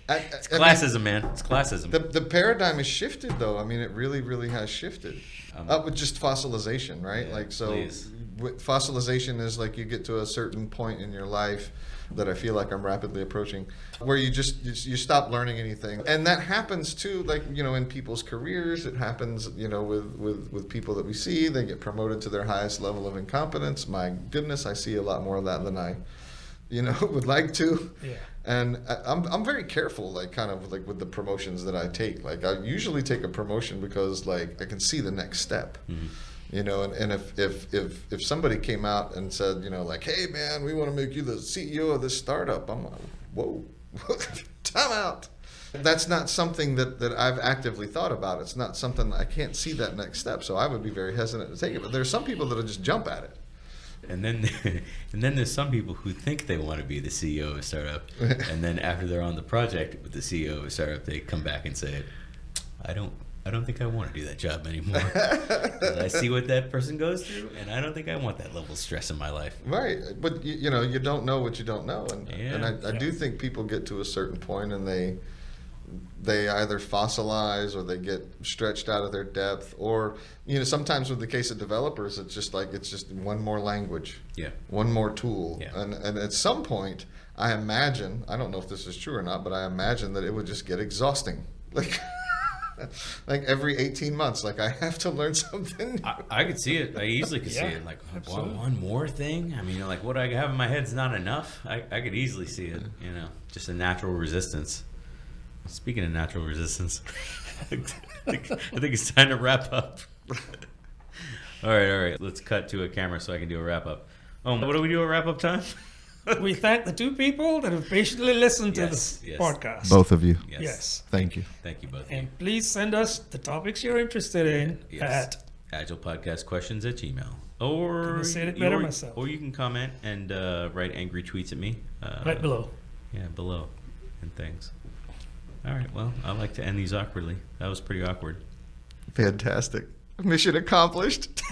It's classism, man. It's classism. The paradigm has shifted, though. I mean, it really, really has shifted. With just fossilization, right? Yeah, like, so please. Fossilization is like you get to a certain point in your life that I feel like I'm rapidly approaching, where you stop learning anything. And that happens too, like, in people's careers. It happens, with people that we see. They get promoted to their highest level of incompetence. My goodness, I see a lot more of that than would like to. Yeah. And I'm very careful, like kind of like with the promotions that I take. Like I usually take a promotion because like I can see the next step. And if somebody came out and said, like, hey man, we want to make you the CEO of this startup, I'm like, whoa, time out. That's not something that I've actively thought about. It's not something I can't see that next step. So I would be very hesitant to take it. But there's some people that'll just jump at it. And then there's some people who think they want to be the CEO of a startup, and then after they're on the project with the CEO of a startup, they come back and say, I don't think I want to do that job anymore. 'Cause I see what that person goes through, and I don't think I want that level of stress in my life. Right, but you don't know what you don't know, and I do think people get to a certain point and they either fossilize or they get stretched out of their depth, or sometimes with the case of developers, it's just one more language, one more tool, and at some point, I imagine, I don't know if this is true or not, but I imagine that it would just get exhausting, like every 18 months, like I have to learn something new. I could see it. I easily could see it. Like, one more thing. I mean, like what I have in my head is not enough. I could easily see it. Just a natural resistance. Speaking of natural resistance, I think it's time to wrap up. All right. Let's cut to a camera so I can do a wrap up. What do we do at wrap up time? We thank the two people that have patiently listened to this podcast. Both of you. Yes. Thank you. Thank you both of you. And please send us the topics you're interested in at agilepodcastquestions@gmail.com. Or couldn't have said it better myself. Or you can comment and write angry tweets at me. Right below. Yeah, below and things. All right. Well, I like to end these awkwardly. That was pretty awkward. Fantastic. Mission accomplished.